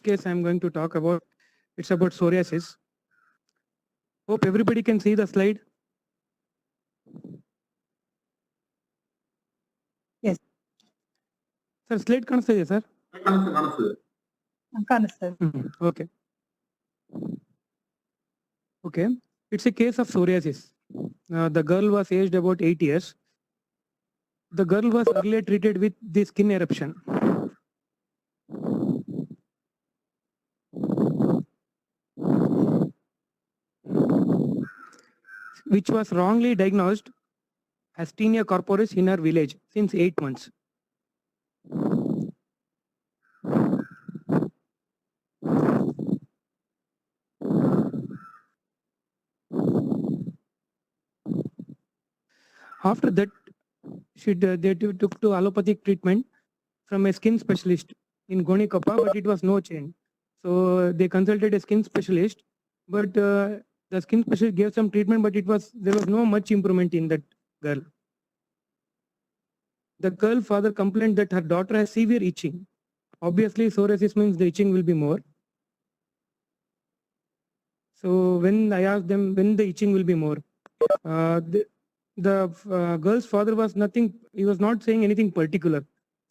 case I'm going to talk about, it's about psoriasis. Hope everybody can see the slide. Yes. Sir, slide ಕಾಣಿಸ್ತಿದೆ sir? ಕಾಣಿಸ್ತದೆ. Okay. Okay. It's a case of psoriasis. The girl was aged about 8 years. The girl was earlier treated with the skin eruption. Which was wrongly diagnosed as tinea corporis in her village since 8 months. After that, they took to allopathic treatment from a skin specialist in Gonikappa, but it was no change. So they consulted a skin specialist, but the skin specialist gave some treatment, but there was no much improvement in that girl. The girl father complained that her daughter has severe itching. Obviously, psoriasis means the itching will be more. So when I asked them when the itching will be more, the girl's father was nothing. He was not saying anything particular.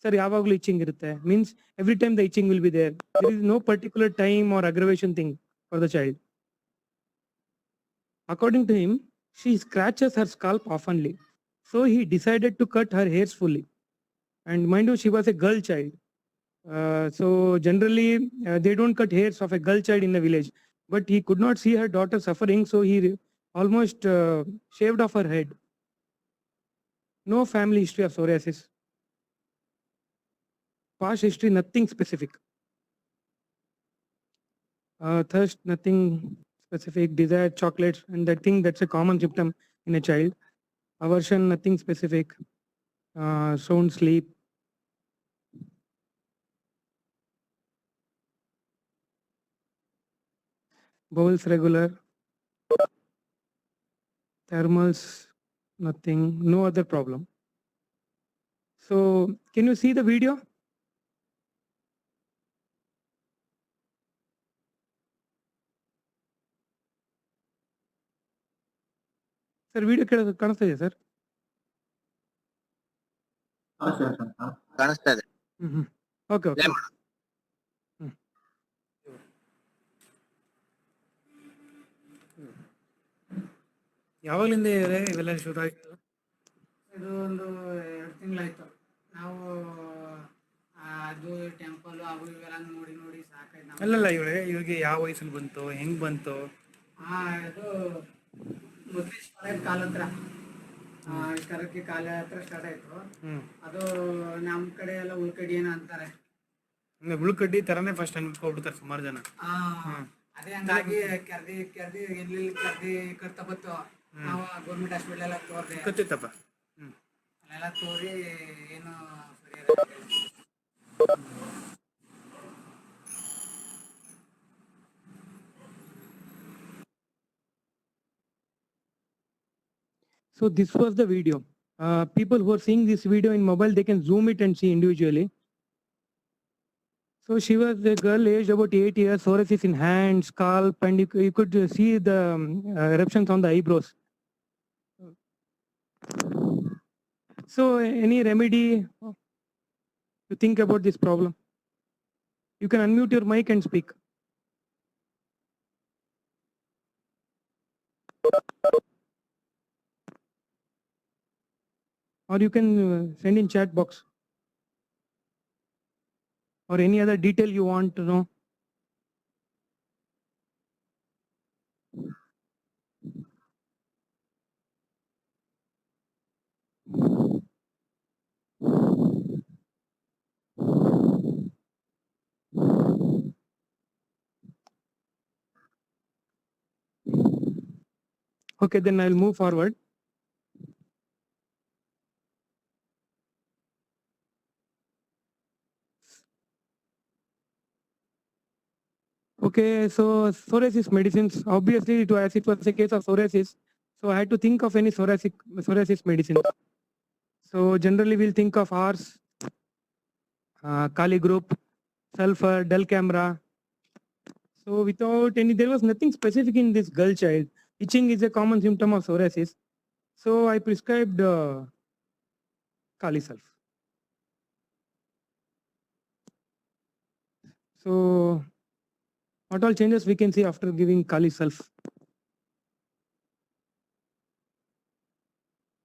Sir, yavaglu itching irutte means every time the itching will be there. There is no particular time or aggravation thing for the child. According to him, she scratches her scalp oftenly. So he decided to cut her hairs fully. And mind you, she was a girl child. So generally, they don't cut hairs of a girl child in the village. But he could not see her daughter suffering, so he almost shaved off her head. No family history of psoriasis. Past history, nothing specific. Thirst, nothing specific. Desire, chocolates, and I think that's a common symptom in a child. Aversion, nothing specific. Sound sleep. Bowels regular. Thermals, nothing. No other problem. So, can you see the video? Sir, video ಕಾಣಿಸ್ತಾ ಇದೆ sir? ಕಾಣಿಸ್ತಾ ಇದೆ. Okay okay. ಯಾವಾಗಲಿಂದ ಇವೆಲ್ಲ ಶುರು ಆಗಿಲ್ಲ? ಇದು ಒಂದು 2 ತಿಂಗಳಾಯ್ತು. ನಾವು ಅದು ಟೆಂಪಲ್ ಅವು ಇವೆಲ್ಲ ನೋಡಿ ನೋಡಿ ಸಾಕಾಯ್ತು. ಅಲ್ಲಲ್ಲ ಇವಾಗ ಯಾವ ವಯಸ್ಸಲ್ಲಿ ಬಂತು, ಹೆಂಗ್ ಬಂತು? ಇದು ಮುದ್ರೇಶ್ವರ ಕಾಲ ಹತ್ರ, ಕರಕ್ಕೆ ಕಾಲ ಹತ್ರ ಸ್ಟಾರ್ಟ್ ಆಯ್ತು. ಅದು ನಮ್ಮ ಕಡೆ ಎಲ್ಲ ಉಳ್ಕಡಿ ಏನೋ ಅಂತಾರೆ. ಉಳ್ಕಡ್ಡಿ ತರನೇ ಫಸ್ಟ್ ಅನ್ಕೊಬಿಡ್ತಾರೆ ಸುಮಾರು ಜನ. ಅದೇ ಹಂಗಾಗಿ ಕೆರ್ದಿ ಎಲ್ಲಿ ಕರ್ತಾ ಬತ್ತು. ನಾವು ಗೌರ್ಮೆಂಟ್ ಹಾಸ್ಪಿಟಲ್ ಎಲ್ಲ ತೋರ್ದೆ, ಕತ್ತಿತ್ತಪ್ಪ. ಅಲ್ಲೆಲ್ಲ ತೋರಿ ಏನು So this was the video. People who are seeing this video in mobile, they can zoom it and see individually. So she was a girl aged about 8 years, psoriasis in hand, scalp, and you could see the eruptions on the eyebrows. So any remedy to think about this problem? You can unmute your mic and speak. Or you can send in chat box. Or any other detail you want to know. Okay, then I'll move forward. Okay, so psoriasis medicines, obviously as it was a case of psoriasis, so I had to think of any psoriasis medicine. So generally we'll think of horse, Kali group, sulfur, Delcamra, So without any, there was nothing specific in this girl child. Itching is a common symptom of psoriasis. So I prescribed Kali Sulf. So what all changes we can see after giving Kali Sulf?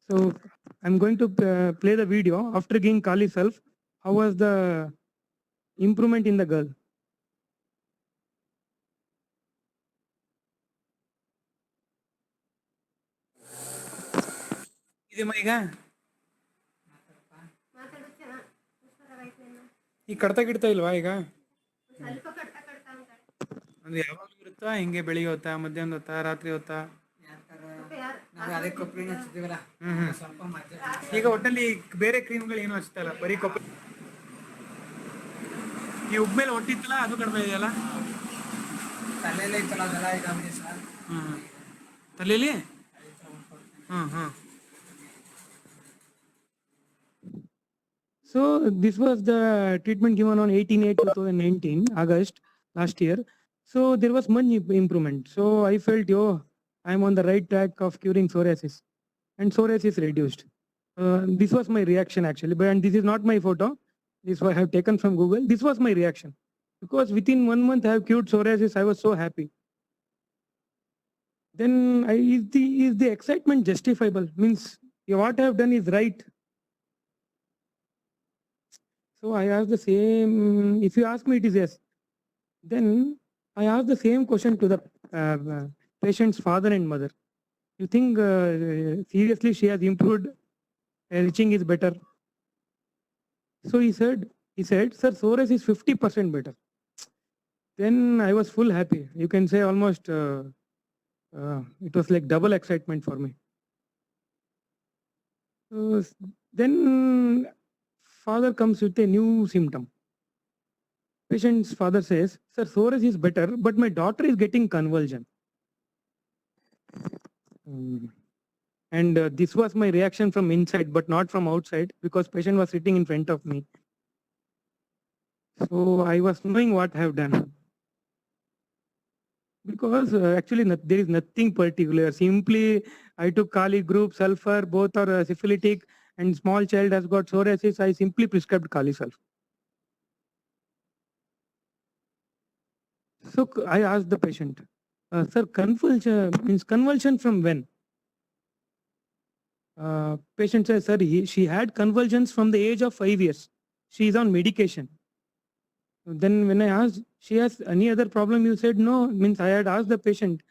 So I'm going to play the video after giving Kali Sulf. How was the improvement in the girl? ಈಗ ಈ ಕಡ್ತ ಗಿಡ್ತಾ ಇಲ್ವಾ ಈಗ ಅಂದ್ರೆ ಯಾವಾಗ ಇರುತ್ತಾ ಹಿಂಗೆ ಬೆಳಿಗ್ಗೆ ಹೊತ್ತಾ ಮಧ್ಯಾಹ್ನ ಹೊತ್ತಾ ರಾತ್ರಿ ಹೊತ್ತಾ ಈಗ ಒಟ್ಟಲ್ಲಿ ಬೇರೆ ಕ್ರೀಮ್ಗಳು ಏನು ಹಚ್ತಲ್ಲ ಬರೀ ಕೊಬ್ಬರಿ ಈ ಉಬ್ಮೇಲೆ ಹೊಟ್ಟಿತ್ತಲ್ಲ ಅದು ಕಡಿಮೆ ಇದೆಯಲ್ಲ ತಲೆಯಲ್ಲೇ ಇತ್ತಲ್ಲ ಅದೆಲ್ಲ ಈಗ ತಲೆಯಲ್ಲಿ So this was the treatment given on 18/8/2019, August last year. So there was much improvement. So I felt, oh, I'm on the right track of curing psoriasis, and psoriasis reduced. This was my reaction actually, but and this is not my photo. This I have taken from Google. This was my reaction because within 1 month I have cured psoriasis. I was so happy. Then is the excitement justifiable? Means what I have done is right. So I asked the same, if you ask me it is yes. Then I asked the same question to the patient's father and mother. You think seriously she has improved, itching is better? So he said, sir, psoriasis is 50% better. Then I was full happy. You can say almost, it was like double excitement for me. Then father comes with a new symptom. Patient's father says, sir, psoriasis is better, but my daughter is getting convulsion. And this was my reaction from inside, but not from outside, because patient was sitting in front of me. So I was knowing what I have done. Because actually there is nothing particular. Simply I took Kali group, sulfur, both are syphilitic, and small child has got psoriasis. I simply prescribed Kali Sulf. So I asked the patient, sir, convulsion from when? Patient says, sir, she had convulsions from the age of 5 years. She is on medication. Then when I asked, she has any other problem? You said no. Means I had asked the patient,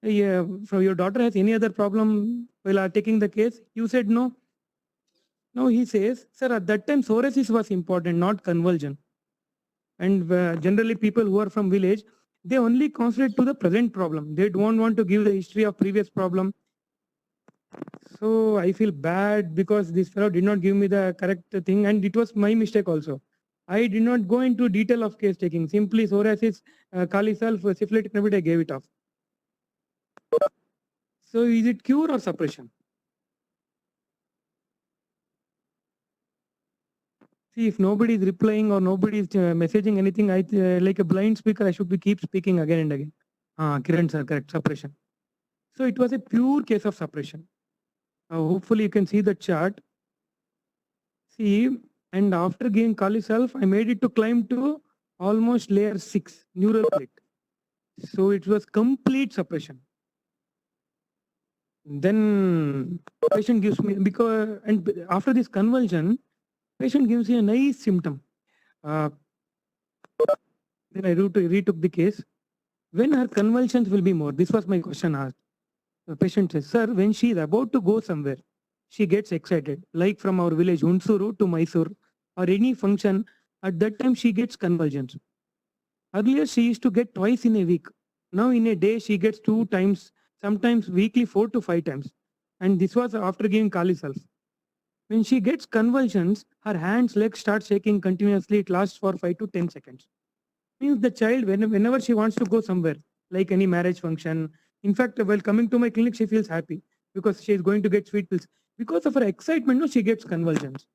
your daughter has any other problem while taking the case? You said no. No, he says, sir, at that time psoriasis was important, not convulsion. And generally people who are from village, they only concentrate to the present problem. They don't want to give the history of previous problem. So I feel bad because this fellow did not give me the correct thing, and it was my mistake also. I did not go into detail of case taking. Simply psoriasis, Kali Sulf, syphilitic nebulity, I gave it off. So is it cure or suppression? See, if nobody is replying or nobody is messaging anything, I like a blind speaker, I should be keep speaking again and again. Kiran sir, correct, suppression. So it was a pure case of suppression. Hopefully you can see the chart. See, and after giving Kali Sulf, I made it to climb to almost layer 6, neural plate. So it was complete suppression. Then patient gives me, because, and after this convulsion, patient gives me a nice symptom. Then I retook the case. When her convulsions will be more? This was my question asked. The patient says, sir, when she is about to go somewhere, she gets excited, like from our village, Mysuru to Mysuru, or any function, at that time she gets convulsions. Earlier she used to get twice in a week. Now in a day she gets 2 times, sometimes weekly 4 to 5 times. And this was after giving Kali Sulf. When she gets convulsions, her hands, legs start shaking continuously. It lasts for 5 to 10 seconds. Means the child, whenever she wants to go somewhere, like any marriage function, in fact, while coming to my clinic, she feels happy because she is going to get sweet pills. Because of her excitement, no, she gets convulsions.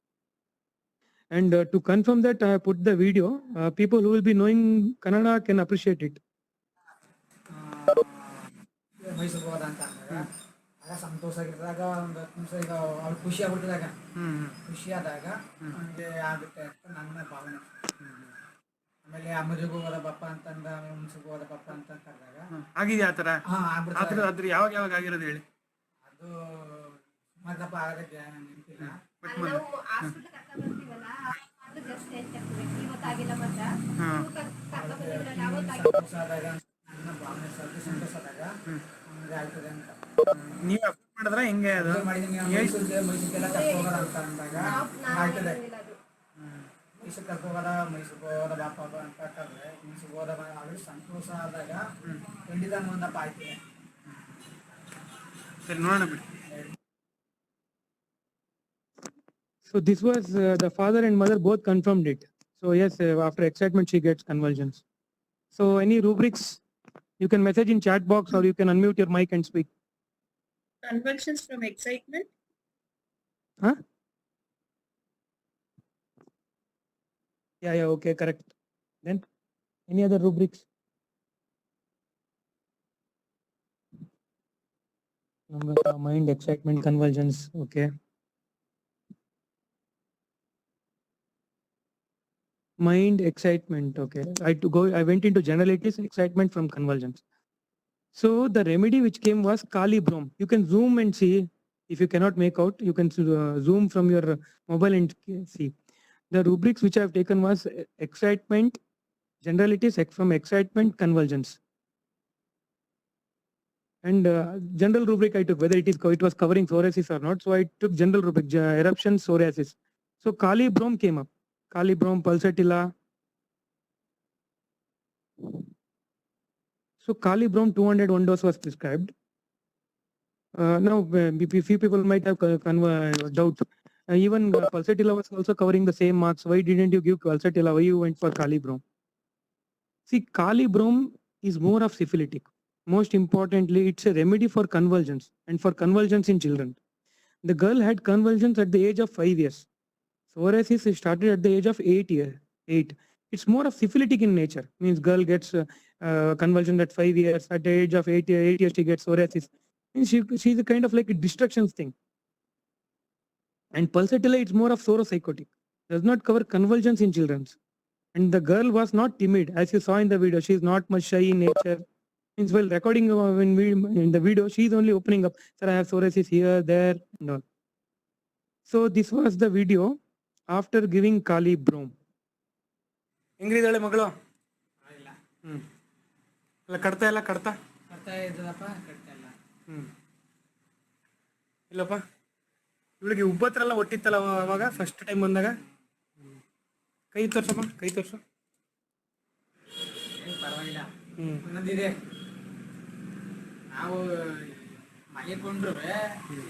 And to confirm that, I put the video. People who will be knowing Kannada can appreciate it. ಮೈಸೂರಿಗೆ ಹೋದ ಅಂತ ಅಂದಾಗ ಆಗ ಸಂತೋಷ ಆಗಿದ್ದಾಗ ಒಂದು 10 ನಿಮಿಷ ಈಗ ಅವ್ಳು ಖುಷಿ ಆಗ್ಬಿಟ್ಟಿದಾಗ ಖುಷಿ ಆದಾಗ ಹಂಗೆ ಆಗುತ್ತೆ ಅಂತ ನನ್ನ ಭಾವನೆ. ಆಮೇಲೆ ಆ ಮದುವೆಗೆ ಹೋದ ಬಪ್ಪ ಅಂತಂದ, ಆಮೇಲೆ ಹುಣಸಿಗೆ ಹೋದ ಬಪ್ಪ ಅಂತ ಕರೆದಾಗ ಆಗಿದೆ ಆ ಥರ. ಆಗ್ಬಿಡ್ತಾರೆ. ಅದ್ರ ಯಾವಾಗ ಯಾವಾಗ ಆಗಿರೋದು ಹೇಳಿ. ಅದು ಮತ್ತಪ್ಪ ಆಗಕ್ಕೆ ನೆನಪಿಲ್ಲ. ಸಂತೋಷ ಆದಾಗ ನನ್ನ ಭಾವನೆ ಸಂತೋಷ ಆದಾಗ ಹಂಗೆ ಆಗ್ತದೆ ಅಂತ ನೀವು ಅಪ್ಲೋಡ್ ಮಾಡಿದ್ರೆ ಹೆಂಗೆ ಅದು ಮಾಡಿದೀನಿ. ಮೈಸೂರಿಗೆಲ್ಲ ಕರ್ಕೊ ಹೋಗೋದ ಅಂತ ಅಂದಾಗ ಆಗ್ತದೆ. ಮೈಸೂರು ಕರ್ಕೊ ಹೋಗೋದ, ಮೈಸೂರಿಗೆ ಹೋಗೋದ ಬಾಪ ಅಂತ ಕರೆದ್ರೆ ಮೈಸೂರಿಗೆ ಹೋದ ಆಗಲಿ ಸಂತೋಷ ಆದಾಗ ಖಂಡಿತ ಒಂದಪ್ಪ ಆಯ್ತದೆ. ಸರಿ ನೋಡೋಣ ಬಿಡಿ. So this was the father and mother both confirmed it. So yes, after excitement she gets convulsions. So any rubrics, you can message in chat box or you can unmute your mic and speak. Convulsions from excitement? Huh? Yeah, okay, correct. Then any other rubrics? Mind, excitement, convulsions, okay. Mind, excitement, okay. I went into generalities, excitement from convulsions. So the remedy which came was Kali Brom. You can zoom and see. If you cannot make out, you can zoom from your mobile and see. The rubrics which I have taken was excitement, generalities from excitement, convulsions. And general rubric I took, whether it was covering psoriasis or not. So I took general rubric, eruption, psoriasis. So Kali Brom came up. Kali Brom, pulsatilla. So Kali Brom 201 dose was prescribed. Now few people might have doubt. Even pulsatilla was also covering the same marks. Why didn't you give pulsatilla? Why you went for Kali Brom? See, Kali Brom is more of syphilitic. Most importantly, it's a remedy for convulsions and for convulsions in children. The girl had convulsions at the age of 5 years. Psoriasis started at the age of 8. It's more of syphilitic in nature. Means girl gets convulsion at 5 years. At the age of 8 years, she gets psoriasis. Means she's a kind of like a distractions thing. And pulsatilla, it's more of sauropsychotic. Does not cover convulsions in children. And the girl was not timid, as you saw in the video. She is not much shy in nature. Means while recording in the video, she is only opening up. Sir, I have psoriasis here, there, and all. So this was the video after giving Kali Brom. ಹೆಂಗಿದ್ದಾಳೆ ಮಗಳು? ಇಲ್ಲ ಅಲ್ಲ ಕಡ್ತಾ ಕಟ್ತಾ ಇದ್ದದಪ್ಪ, ಕಟ್ತಾ ಇಲ್ಲ. ಇಲ್ಲಪ್ಪ, ಇವಳಿಗೆ ಉಬ್ಬತ್ರೆಲ್ಲ ಒಟ್ಟಿತ್ತಲ್ಲ ಅವಾಗ first time ಬಂದಾಗ. ಕೈ ತೋರ್ಸಪ್ಪ, ಕೈ ತೋರ್ಸು. ಪರವಾಗಿಲ್ಲ. ಒಂದೊಂದಿದೆ, ನಾವು ಮಲ್ಕೊಂಡ್ರು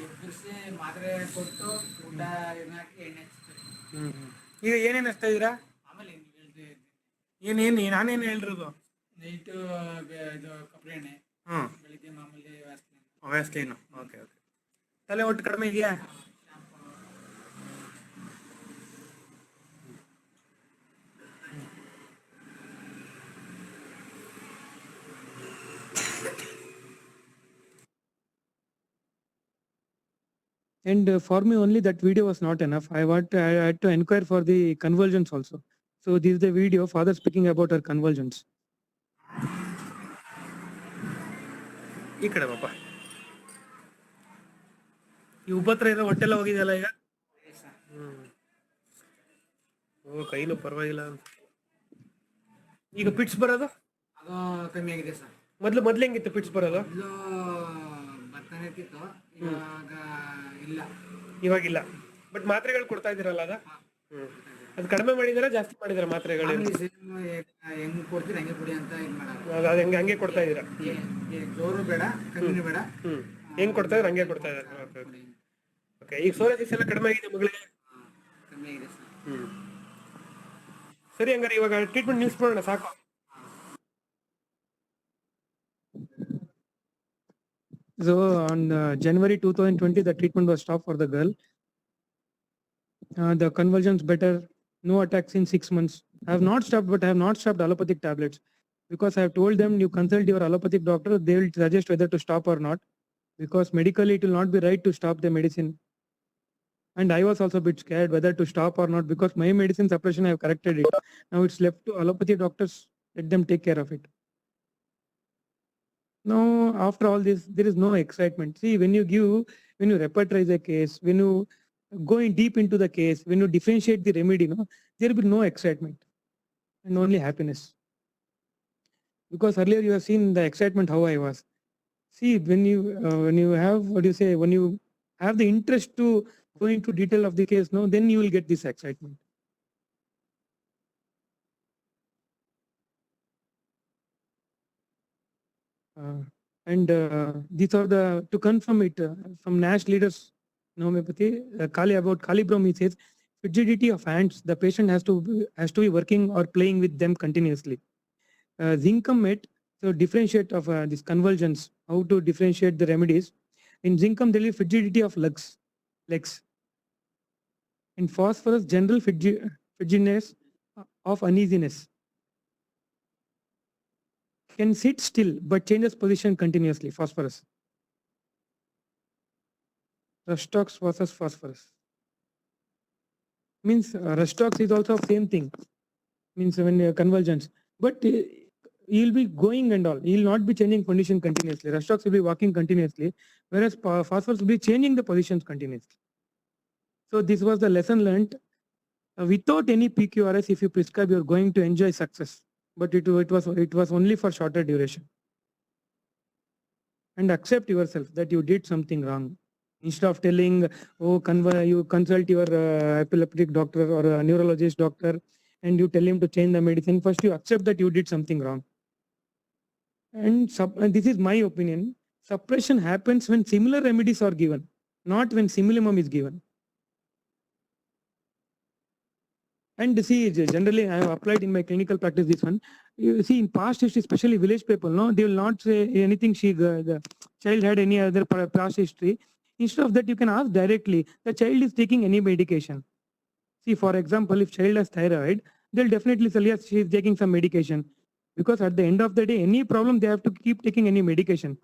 ಎಬ್ಬರಿಸಿ ಮಾತ್ರೆ ಕೊಟ್ಟು ಊಟ ಹಾಕಿ ಎಣ್ಣೆ ಹಚ್ತೀವಿ. ಈಗ ಏನೇನು ಹಚ್ತಾ ಇದ್ದೀರಾ? ಆಮೇಲೆ ನಾನೇನು ಹೇಳಿರೋದು? ನೈಟು ಇದು ಕೊಬ್ಬರಿ ಎಣ್ಣೆ, ಬೆಳಿಗ್ಗೆ ಮಾಮೂಲಿ ವ್ಯಾಸ್ಲೈನು. Okay okay. ತಲೆ ಒಟ್ಟು ಕಡಿಮೆ ಇದೆಯಾ? And for me only that video was not enough. I had to inquire for the convulsions also. So this is the video, father speaking about her convulsions. ಈ ಕಡೆ ಪಾಪ. ಈ ಉಪತ್ರ ಇರೋ ಹೊಟ್ಟೆಲ್ಲ ಹೋಗಿದೆಯಲ್ಲ ಈಗ? ಓ, ಕೈಲು ಪರವಾಗಿಲ್ಲ. ಈಗ ಪಿಟ್ಸ್ ಬರೋದು? ಅದು ಕಮ್ಮಿ ಆಗಿದೆ ಸರ್. ಮೊದ್ಲು ಹೆಂಗಿತ್ತು ಪಿಟ್ಸ್ ಬರೋದು? ಬರ್ತಾನೆ ಇರ್ತಿತ್ತು, ಇವಾಗ ಇಲ್ಲ. ಇವಾಗಿಲ್ಲ. ಬಟ್ ಮಾತ್ರೆಗಳು ಕೊಡ್ತಾ ಇದ್ದೀರಲ್ಲ ಅದ? ಅದು ಕಡಿಮೆ ಮಾಡಿದಾರ ಜಾಸ್ತಿ ಮಾಡಿದಾರ ಮಾತ್ರೆಗಳು? ಹೆಂಗ್ ಕೊಡ್ತೀರಿ ಹಂಗೆ ಕೊಡಿ ಅಂತ ಇದು ಮಾಡೋದು. ಅದು ಹಂಗೆ ಕೊಡ್ತಾ ಇದ್ದೀರಾ? ಜೋರು ಬೇಡ, ಕಮ್ಮಿನೂ ಬೇಡ. ಹೆಂಗ್ ಕೊಡ್ತಾ ಇದ್ರೆ ಹಂಗೆ ಕೊಡ್ತಾ ಇದ್ದಾರೆ. ಓಕೆ. ಈಗ ಸೋರಿಯಾಸಿಸ್ ಎಲ್ಲ ಕಡಿಮೆ ಆಗಿದೆ ಮಗಳಿಗೆ? ಕಮ್ಮಿ ಆಗಿದೆ ಸರ್. ಸರಿ, ಹಂಗಾರೆ ಇವಾಗ ಟ್ರೀಟ್ಮೆಂಟ್ ನಿಲ್ಸ್ಬಿಡೋಣ ಸಾಕು. So on January 2020, the treatment was stopped for the girl. The convulsions better, no attacks in 6 months. I have not stopped, but I have not stopped allopathic tablets. because I have told them you consult your allopathic doctor, they will suggest whether to stop or not, because medically it will not be right to stop the medicine. And I was also a bit scared whether to stop or not, because my medicine suppression I have corrected it. Now it's left to allopathy doctors, let them take care of it. Now, after all this, there is no excitement. See, when you repertorize a case, when you go in deep into the case, when you differentiate the remedy, there will be no excitement and only happiness. Because earlier you have seen the excitement how I was. See, when you have, what do you say, when you have the interest to go into detail of the case, then you will get this excitement. These are to confirm it from Nash leaders in homeopathy, about Calibrom, he says, frigidity of hands, the patient has to be working or playing with them continuously. Zincum met, so differentiate of these convulsions, how to differentiate the remedies. In Zincum, there is frigidity of legs. In phosphorus, general frigidness of uneasiness. Can sit still but changes position continuously, phosphorus. Rustox versus phosphorus. Means Rustox is also same thing. Means when convergence. But he'll be going and all. He'll not be changing position continuously. Rustox will be walking continuously, whereas phosphorus will be changing the positions continuously. So this was the lesson learned. Without any PQRS, if you prescribe, you're going to enjoy success. But it was only for shorter duration. And accept yourself that you did something wrong. Instead of telling, oh, you consult your epileptic doctor or a neurologist doctor and you tell him to change the medicine, first you accept that you did something wrong. And this is my opinion. Suppression happens when similar remedies are given, not when simillimum is given. And see, generally I have applied in my clinical practice this one. You see, in past history, especially village people, they will not say anything. The child had any other past history. Instead of that, you can ask directly, the child is taking any medication. See, for example, if child has thyroid, they'll definitely say, yes, she is taking some medication. Because at the end of the day, any problem, they have to keep taking any medication.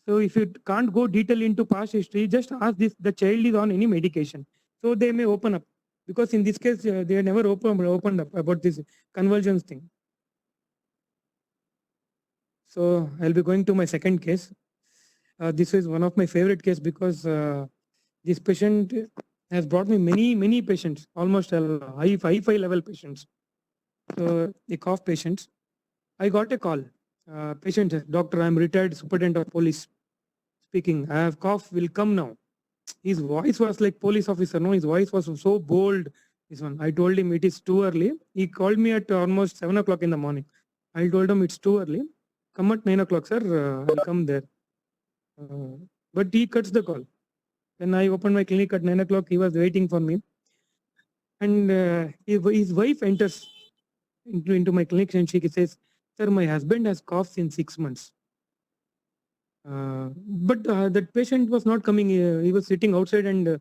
So if you can't go detail into past history, just ask this, the child is on any medication. So they may open up. Because in this case, they never opened up about this convergence thing. So I'll be going to my second case. This is one of my favorite case because this patient has brought me many patients, almost high level patients. So the cough patients. I got a call. Patient, doctor, I'm retired superintendent of police speaking. I have cough, will come now. His voice was like police officer. No, his voice was so bold. This one, I told him it is too early. He called me at almost 7 o'clock in the morning. I told him it's too early. Come at 9 o'clock, sir. I'll come there. But he cuts the call. When I opened my clinic at 9 o'clock, he was waiting for me. And his wife enters into my clinic and she says, sir, my husband has cough since 6 months. But that patient was not coming. He was sitting outside and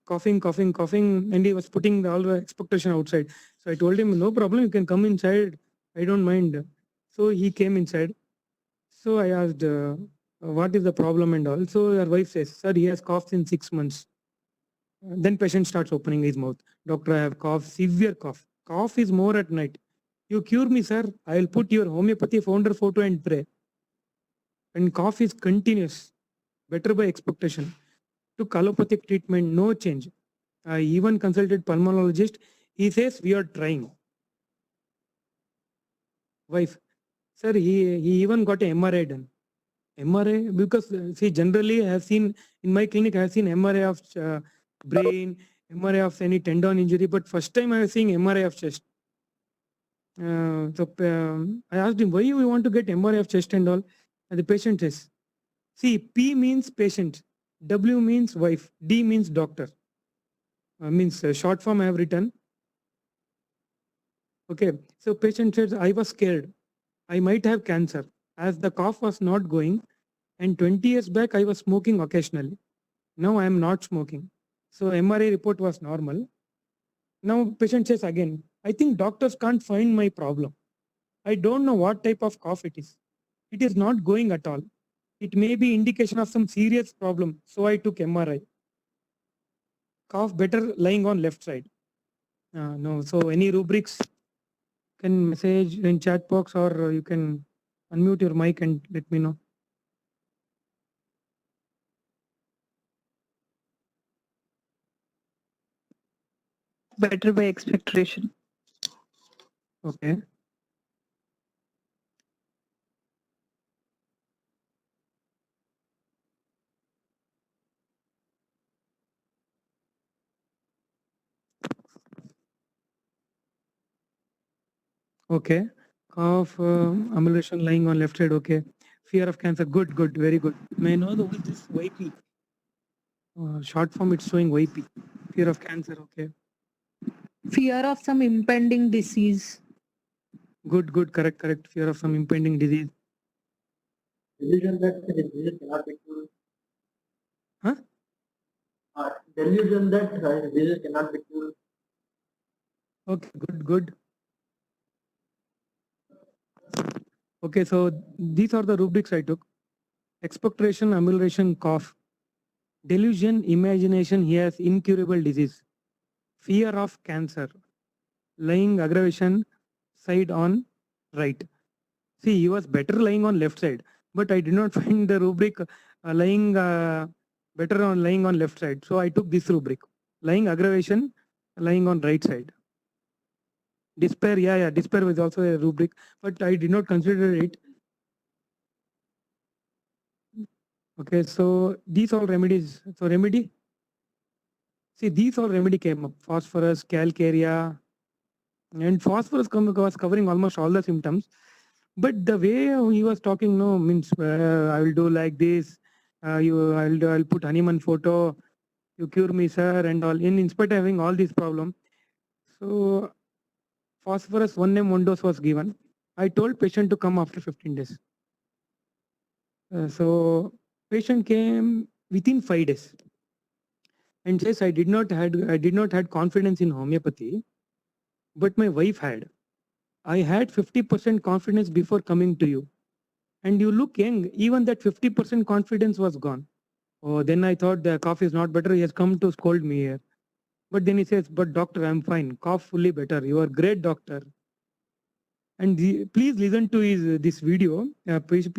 coughing, and he was putting all the expectation outside. So I told him, no problem, you can come inside. I don't mind. So he came inside. So I asked, what is the problem and all. So your wife says, sir, he has cough since 6 months. Then patient starts opening his mouth. Doctor, I have cough, severe cough. Cough is more at night. You cure me, sir. I will put your homeopathy founder photo and pray. And cough is continuous, better by expectation. Took allopathic treatment, no change. I even consulted pulmonologist. He says we are trying. Wife, sir, he even got a MRI done. MRI, because see, generally I have seen in my clinic, I have seen MRI of brain, MRI of any tendon injury, but first time I was seeing MRI of chest. I asked him, why you want to get MRI of chest and all? And the patient says, see, P means patient, W means wife, D means doctor. Means short form I have written. Okay, so patient says, I was scared. I might have cancer as the cough was not going, and 20 years back I was smoking occasionally. Now I am not smoking. So MRI report was normal. Now patient says again, I think doctors can't find my problem. I don't know what type of cough it is. It is not going at all. It may be indication of some serious problem. So I took MRI. Cough better lying on left side. No. So any rubrics can message in chat box, or you can unmute your mic and let me know. Better by expectoration. Okay. Okay. Cough, amelioration lying on left side. Okay. Fear of cancer. Good, good, very good. May I know who is this YP? Short form, it's showing YP. Fear of cancer. Okay. Fear of some impending disease. Good, good, correct, correct. Fear of some impending disease. Delusion that the disease cannot be cured. Huh? Delusion that disease cannot be cured. Okay, good, good. Okay, so these are the rubrics I took. Expectoration, amelioration, cough. Delusion, imagination, he has incurable disease. Fear of cancer. Lying aggravation, side on right. See, he was better lying on left side, but I did not find the rubric lying better on lying on left side. So I took this rubric. Lying aggravation, lying on right side. Despair, yeah, despair was also a rubric, but I did not consider it. Okay, so these all remedies. So remedy. See, these all remedy came up. Phosphorus, calcarea, and phosphorus was covering almost all the symptoms. But the way he was talking, no, means I will do like this. I'll put honeyman photo. You cure me, sir, and all. In spite of having all these problems, so phosphorus 1 name 1 dose was given. I told patient to come after 15 days. So patient came within 5 days and says I did not had confidence in homeopathy, but my wife had. I had 50% confidence before coming to you, and you look young. Even that 50% confidence was gone. Oh, then I thought the cough is not better. He has come to scold me here. But then he says, "But doctor, I'm fine. Cough fully better. You are great doctor." And please listen to his this video.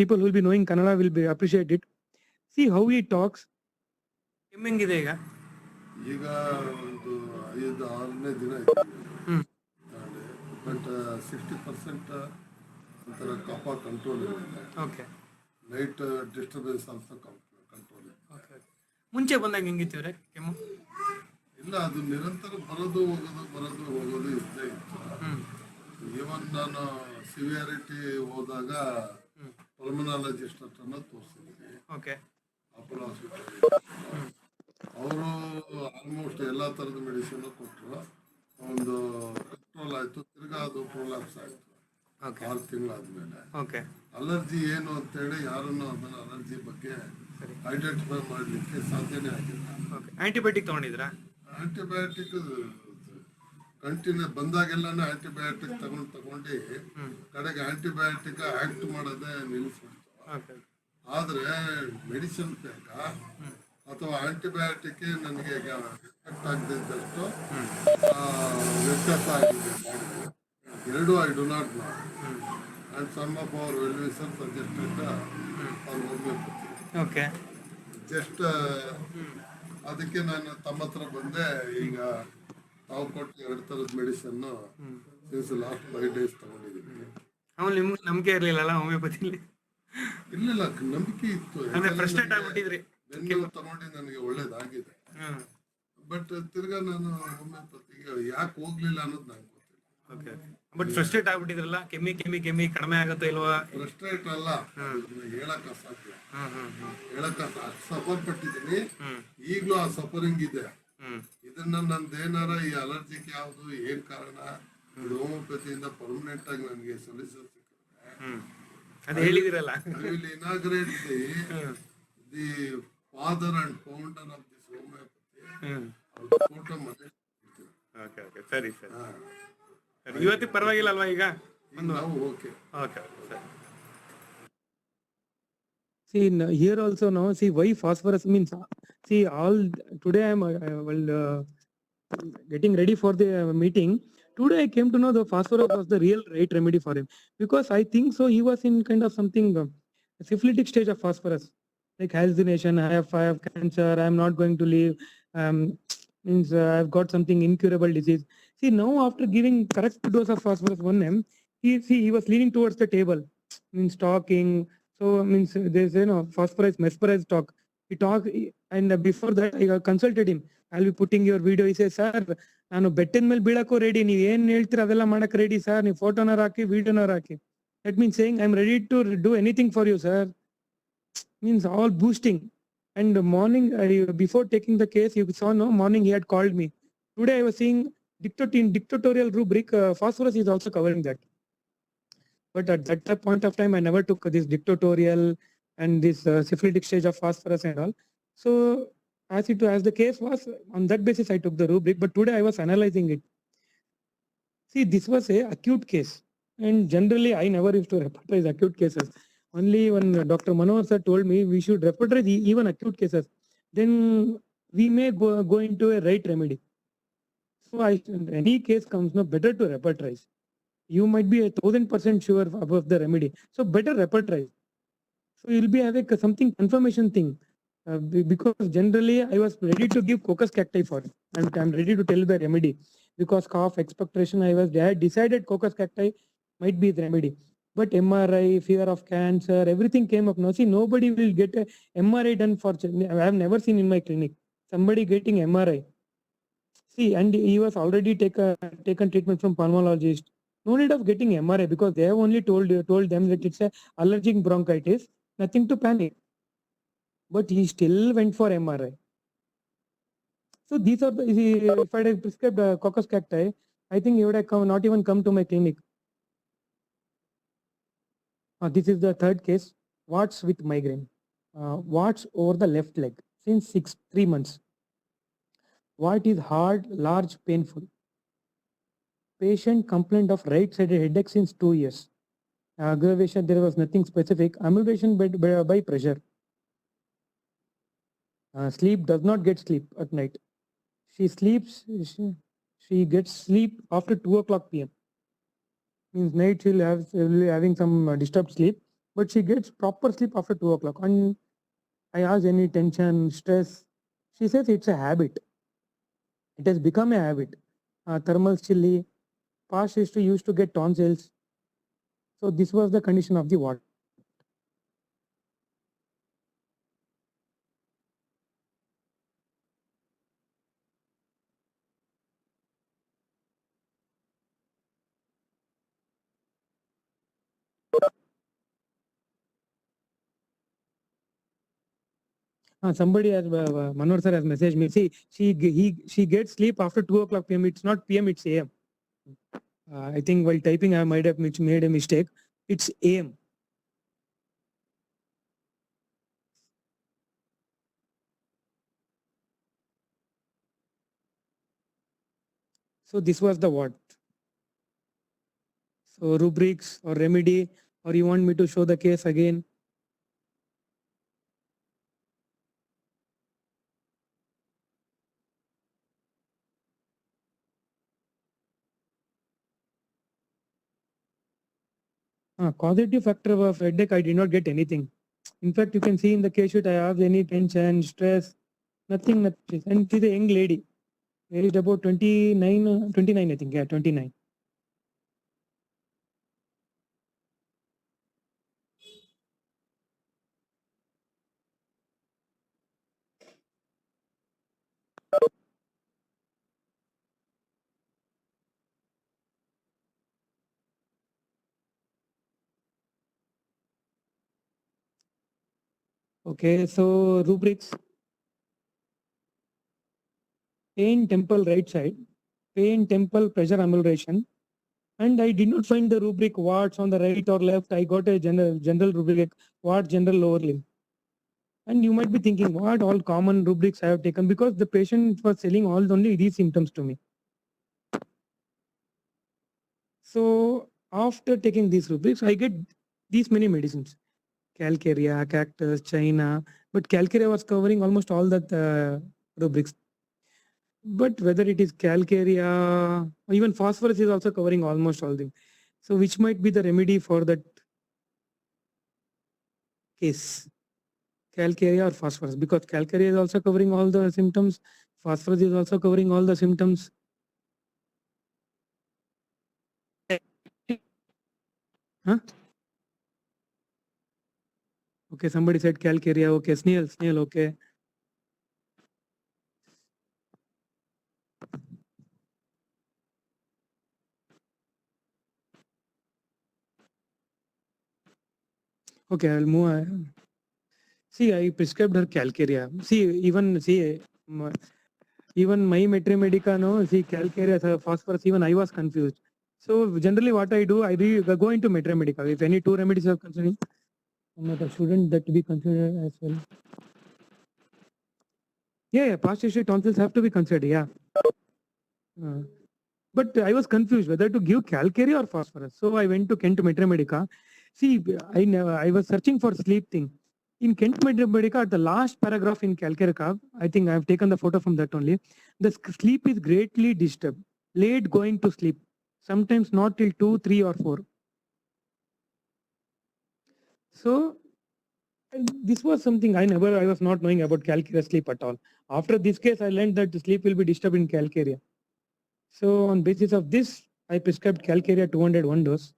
People who will be knowing Kannada will be appreciate it. See how he talks. ಕೆಮ್ಮಿಂಗಿದೆ ಈಗ ಈಗ ಒಂದು 5-6ನೇ ದಿನ ಹ್ಮ್ but 60% ಒಂಥರ ಕಫ control ಇರುತ್ತೆ. Okay night disturbance also control ಇದೆ. Okay ಮುಂಚೆ ಬಂದಾಗ ಹೆಂಗಿತ್ತಿವ್ರೆ ಕೆಮ್ಮು? ಇಲ್ಲ, ಅದು ನಿರಂತರ ಬರೋದು ಹೋಗೋದು ಇದ್ದೇ ಇತ್ತು. ಈವನ್ ನಾನು ಸಿವಿಯಾರಿಟಿ ಹೋದಾಗ ಪಲ್ಮನಾಲಜಿಸ್ಟ್ ಹತ್ರನ ತೋರಿಸಿದ್ವಿ, ಓಕೆ ಅಪೋಲೋ ಹಾಸ್ಪಿಟಲ್. ಅವರು ಆಲ್ಮೋಸ್ಟ್ ಎಲ್ಲ ಥರದ ಮೆಡಿಸಿನ್ ಕೊಟ್ಟರು. ಒಂದು ಕಂಟ್ರೋಲ್ ಆಯಿತು. ತಿರ್ಗಾ ಅದು ಪ್ರೊಲ್ಯಾಪ್ಸ್ ಆಯಿತು 6 ತಿಂಗಳಾದ್ಮೇಲೆ. ಓಕೆ ಅಲರ್ಜಿ ಏನು ಅಂತೇಳಿ ಯಾರನ್ನು ಅದನ್ನ ಅಲರ್ಜಿ ಬಗ್ಗೆ ಐಡೆಂಟಿಫೈ ಮಾಡಲಿಕ್ಕೆ ಸಾಧ್ಯನೇ ಆಗಿಲ್ಲ. ಓಕೆ ಆಂಟಿಬಯೋಟಿಕ್ ತೊಗೊಂಡಿದ್ರಾ? ಆಂಟಿಬಯೋಟಿಕ್ ಕಂಟಿನ್ಯೂ ಬಂದಾಗೆಲ್ಲನೂ ಆಂಟಿಬಯೋಟಿಕ್ ತಗೊಂಡು ಕಡೆಗೆ ಆಂಟಿಬಯೋಟಿಕ್ ಆಕ್ಟ್ ಮಾಡೋದೇ ನಿಲ್ಲಿಸ್ಬಿಡ್ತು. ಓಕೆ ಆದರೆ ಮೆಡಿಸಿನ್ ಬೇಕಾ ಅಥವಾ ಆಂಟಿಬಯೋಟಿಕ್ ನನಗೆ ಎಫೆಕ್ಟ್ ಆಗದಿದ್ದಷ್ಟು ವ್ಯತ್ಯಾಸ ಆಗಿದೆ ಬಾಡಿಗೆ. ಎರಡೂ I do not know. And some of our well wisher suggested for homeopathy. Okay just ಅದಕ್ಕೆ ನಾನು ತಮ್ಮ ಹತ್ರ ಬಂದೆ. ಈಗ ತಾವು ಕೊಟ್ಟು 2 ಥರದ ಮೆಡಿಸನ್ನು ಸಿನ್ಸ್ ಲಾಸ್ಟ್ 5 days ತಗೊಂಡಿದ್ದೀನಿ. ಆಮೇಲೆ ನಿಮ್ಗೆ ನಂಬಿಕೆ ಇರಲಿಲ್ಲಲ್ಲ ಹೋಮಿಯೋಪತಿಲಿ? ಇಲ್ಲ, ನಂಬಿಕೆ ಇತ್ತು. ಅಂದ್ರೆ ಫ್ರಸ್ಟ್ರೇಟ್ ಆಗ್ಬಿಟ್ಟಿದ್ರಿ? ಬೆನ್ನು ತಗೊಂಡು ನನಗೆ ಒಳ್ಳೇದಾಗಿದೆ. ಬಟ್ ತಿರ್ಗಾ ನಾನು ಹೋಮಿಯೋಪತಿಗೆ ಯಾಕೆ ಹೋಗ್ಲಿಲ್ಲ ಅನ್ನೋದು ನಂಗೆ ಗೊತ್ತಿಲ್ಲ. ಓಕೆ ಬಟ್ ಫ್ರಸ್ಟ್ರೇಟ್ ಆಗ್ಬಿಟ್ಟಿದ್ರಲ್ಲ? ಕೆಮ್ಮಿ ಕಡಿಮೆ ಆಗುತ್ತೋ ಇಲ್ವಾ? ಫ್ರಸ್ಟ್ರೇಟ್ ಅಲ್ಲ, ಹೇಳಕ್ ಅಸಾಧ್ಯ. ಸಫರ್ ಪಟ್ಟಿದ್ದೀನಿ. ಈಗಲೂ ಆ ಸಫರಿಂಗ್ ಇದೆ. ಇದನ್ನ ನಂದೇನಾರ ಈ ಅಲರ್ಜಿಕ್ ಯಾವುದು ಏನ್ ಕಾರಣ, ಇದು ಹೋಮಿಯೋಪತಿಯಿಂದ ಪರ್ಮನೆಂಟ್ ಆಗಿ ನನಗೆ ಸೊಲ್ಯೂಷನ್ ಸಿಕ್ಕಿದ್ರೆ ಅದು ಹೇಳಿದಿರಲ್ಲ. I will inaugurate the father and founder of this homoeopathy photo ಮತ್ತೆ. ಓಕೆ ಸರಿ ಇವತ್ತಿಗೆ ಪರವಾಗಿಲ್ಲ ಅಲ್ವಾ? ಈಗ Now okay. Okay, ಸರಿ. See here also now, see why phosphorus means, see all today I'm getting ready for the meeting. Today I came to know the phosphorus was the real right remedy for him, because I think so he was in kind of something syphilitic stage of phosphorus, like hallucination. I have cancer. I'm not going to live. Um, means I've got something incurable disease. See now after giving correct dose of phosphorus 1 m, he was leaning towards the table, means talking. So means there's phosphorus mesmerized talk. He talk, and before that I consulted him. I'll be putting your video. He says, sir, ನಾನು ಬೆಟ್ಟದ ಮೇಲೆ ಬೀಳಕ್ಕೂ ready, ನೀವು ಏನ್ ಹೇಳ್ತೀರ ಅದೆಲ್ಲ ಮಾಡಕ್ ready sir, ನೀವು ಫೋಟೋನಾರು ಹಾಕಿ ವಿಡಿಯೋನಾರು ಹಾಕಿ. That means saying I'm ready to do anything for you, sir. Means all boosting. And morning, before taking the case, you saw no morning he had called me. Today I was seeing in dictatorial rubric, phosphorus is also covering that. But at that point of time, I never took this dictatorial and this syphilitic stage of phosphorus and all. So as the case was, on that basis I took the rubric. But today I was analyzing it. See, this was a acute case, and generally I never used to repertorize acute cases. Only when Dr. Manohar sir told me we should repertorize even acute cases, then we may go into a right remedy. So any case comes, no, better to repertorize. You might be 1000% sure above the remedy, so better repertorize. So you'll be having something confirmation thing. Because generally I was ready to give Coccus cacti for it, and I'm ready to tell the remedy, because cough, expectoration, I had decided Coccus cacti might be the remedy. But MRI, fear of cancer, everything came up. Now see, nobody will get a MRI done for. I have never seen in my clinic somebody getting MRI. See, and he was already taken treatment from pulmonologist. No need of getting MRI, because they have only told them that it's a allergic bronchitis, nothing to panic. But he still went for MRI. So these are the, if I had prescribed Coccus cacti, I think he would have not even come to my clinic. This is the third case. Warts with migraine. Warts over the left leg since 3 months. Wart is hard, large, painful. Patient complained of right-sided headache since 2 years. Aggravation, there was nothing specific. Amelioration by pressure. Sleep, does not get sleep at night. She sleeps, she gets sleep after 2 o'clock p.m. Means night will be having some disturbed sleep, but she gets proper sleep after 2 o'clock. And I asked any tension, stress. She says it's a habit. It has become a habit. Thermal chilly, past history used to get tonsils. So this was the condition of the wart. Somebody has Manohar sir has messaged me. See, she gets sleep after 2 o'clock p.m. It's not p.m. It's a.m. I think while typing I might have made a mistake. It's a.m. So this was the what. So rubrics or remedy, or you want me to show the case again? Causative factor of headache, I did not get anything. In fact, you can see in the case sheet, I have any tension, stress, nothing. And she's a young lady, aged about 29, 29, I think, yeah, 29. Okay, so rubrics. Pain temple right side, pain temple pressure amelioration. And I did not find the rubric warts on the right or left. I got a general rubric, wart general lower limb. And you might be thinking, what all common rubrics I have taken, because the patient was selling all only these symptoms to me. So after taking these rubrics, I get these many medicines: calcarea, cactus, China. But calcarea was covering almost all that rubrics. But whether it is calcarea, or even phosphorus is also covering almost all things. So which might be the remedy for that case? Calcarea or phosphorus? Because calcarea is also covering all the symptoms. Phosphorus is also covering all the symptoms. Huh? Okay, somebody said calcarea. Okay, snail, okay. Okay, I'll move. See, I prescribed her calcarea. Even my Metrimedica, no, see, calcarea, phosphorus, even I was confused. So generally what I do, go into Metrimedica. If any two remedies are considering, shouldn't that be considered as well? Yeah, past history tonsils have to be considered, yeah. But I was confused whether to give calcarea or phosphorus. So I went to Kent Metrimedica. See, I was searching for sleep thing. In Kent Metrimedica, at the last paragraph in calcarea, I think I have taken the photo from that only. The sleep is greatly disturbed. Late going to sleep. Sometimes not till 2, 3 or 4. So this was something I was not knowing about calcarea sleep at all. After this case, I learned that the sleep will be disturbed in calcarea. So on basis of this, I prescribed calcarea 201 dose.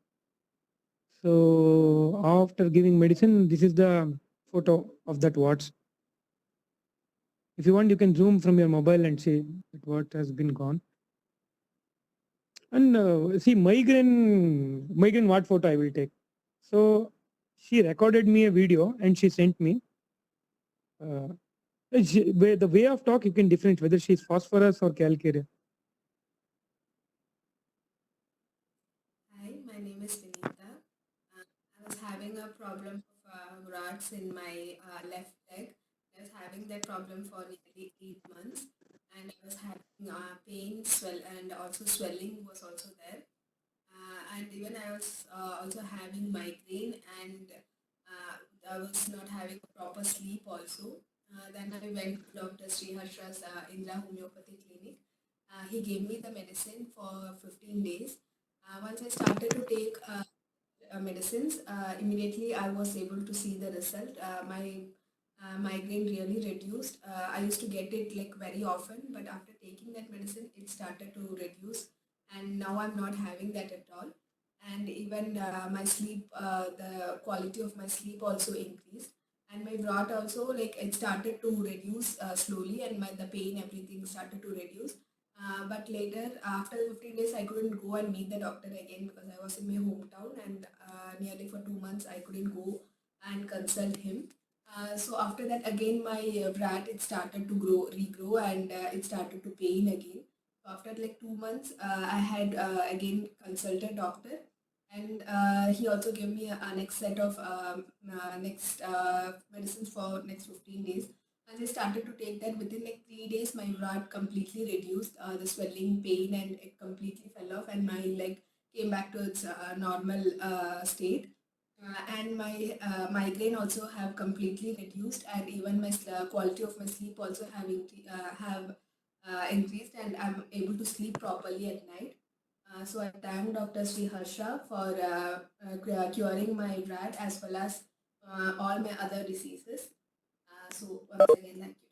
So after giving medicine, this is the photo of that wards. If you want, you can zoom from your mobile and see what has been gone. And see migraine ward photo I will take. So she recorded me a video and she sent me. The way of talk you can differentiate whether she's phosphorus or calcarea. Hi, my name is Vinita. I was having a problem of rods in my left leg. I was having that problem for nearly 8 months, and I was having pain, and also swelling was also there. And even I was also having migraine, and I was not having a proper sleep also. Then I went to Dr. Sreeharsha's Indra Homeopathy Clinic. He gave me the medicine for 15 days. Once I started to take medicines, immediately I was able to see the result. My migraine really reduced. I used to get it like very often, but after taking that medicine, it started to reduce, and now I'm not having that at all. And even my sleep, the quality of my sleep also increased, and my brought also like it started to reduce slowly, and the pain everything started to reduce. But later, after 15 days, I couldn't go and meet the doctor again because I was in my hometown, and nearly for 2 months I couldn't go and consult him. So after that, again my brat it started to regrow, and it started to pain again. So after like 2 months, I had again consulted doctor, and he also gave me a next set of next medicines for next 15 days. And I started to take that. Within like 3 days, my rod completely reduced, the swelling, pain, and it completely fell off, and my leg came back to its normal state. And my migraine also have completely reduced, and even my quality of my sleep also have increased, and I'm able to sleep properly at night. So I thank Dr. Sreeharsha for curing my RAD as well as all my other diseases. So once again, thank you.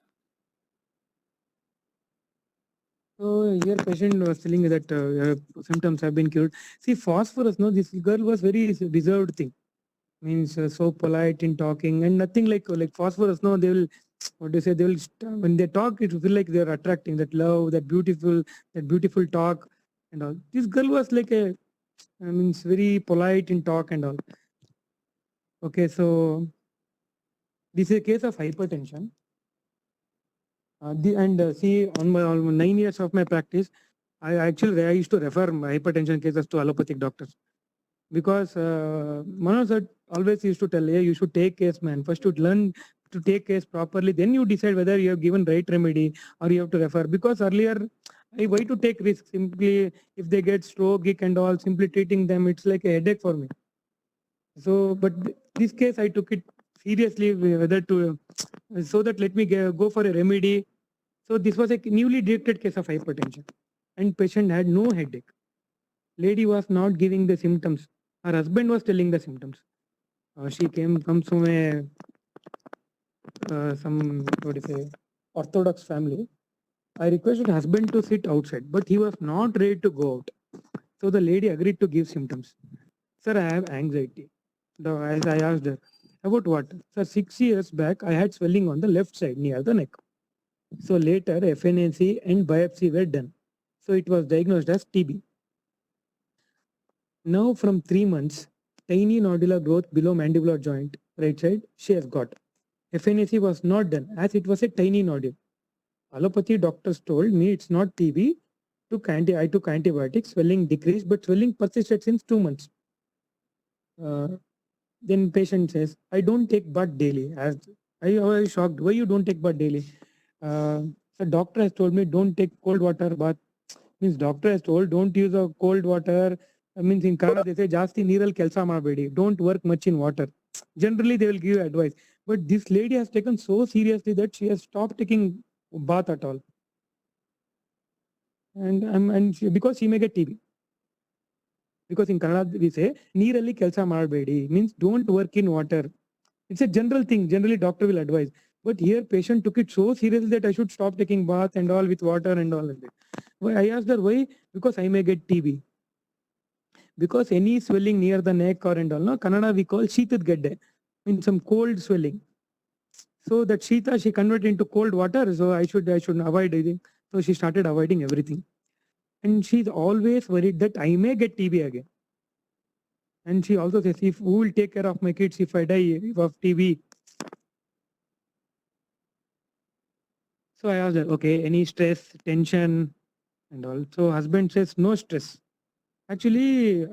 So your patient was telling me that symptoms have been cured. See, phosphorus, no, this girl was very reserved thing. Means so polite in talking and nothing like phosphorus. No, they will what do you say? They will when they talk, it will feel like they are attracting that love, that beautiful talk and all. This girl was like means very polite in talk and all. Okay, so this is a case of hypertension. See, on my 9 years of my practice, I used to refer my hypertension cases to allopathic doctors because Manoj sir always used to tell, hey, you should take case, man. First, you learn to take case properly, then you decide whether you have given right remedy or you have to refer. Because earlier, Why to take risk? Simply, if they get stroke and all, simply treating them, it's like a headache for me. So, but this case, I took it seriously, whether to, so that let me go for a remedy. So this was a newly detected case of hypertension, and patient had no headache. Lady was not giving the symptoms. Her husband was telling the symptoms. She comes from a some what do you say orthodox family. I requested husband to sit outside, but he was not ready to go out. So the lady agreed to give symptoms. Sir, I have anxiety. As I asked her, about what? Sir, 6 years back, I had swelling on the left side near the neck. So later, FNAC and biopsy were done. So it was diagnosed as TB. Now from 3 months, tiny nodular growth below mandibular joint, right side, she has got. FNAC was not done as it was a tiny nodule. Allopathy doctors told me it's not TB. I took antibiotics, swelling decreased, but swelling persisted since 2 months. Then patient says, I don't take bath daily. As I was shocked, why you don't take bath daily? The doctor has told me don't take cold water bath. Means doctor has told don't use a cold water. Means in Kannada they say ಜಾಸ್ತಿ ನೀರಲ್ಲಿ ಕೆಲಸ ಮಾಡಬೇಡಿ. Don't work much in water. Generally they will give advice. But this lady has taken so seriously that she has stopped taking bath at all. Because she may get TB. Because in Kannada we say ನೀರಲ್ಲಿ ಕೆಲಸ ಮಾಡಬೇಡಿ means don't work in water. It's a general thing. Generally doctor will advise. But here patient took it so seriously that I should stop taking bath and all with water and all of that. I asked her why? Because I may get TB. Because any swelling near the neck or and all, no, Kannada we call sheathid gedde, means some cold swelling. So that Shita she converted into cold water. So I should avoid it. So she started avoiding everything. And she's always worried that I may get TB again. And she also says, if who will take care of my kids if I die of TB? So I asked her, okay, any stress, tension, and all. So husband says no stress. Actually,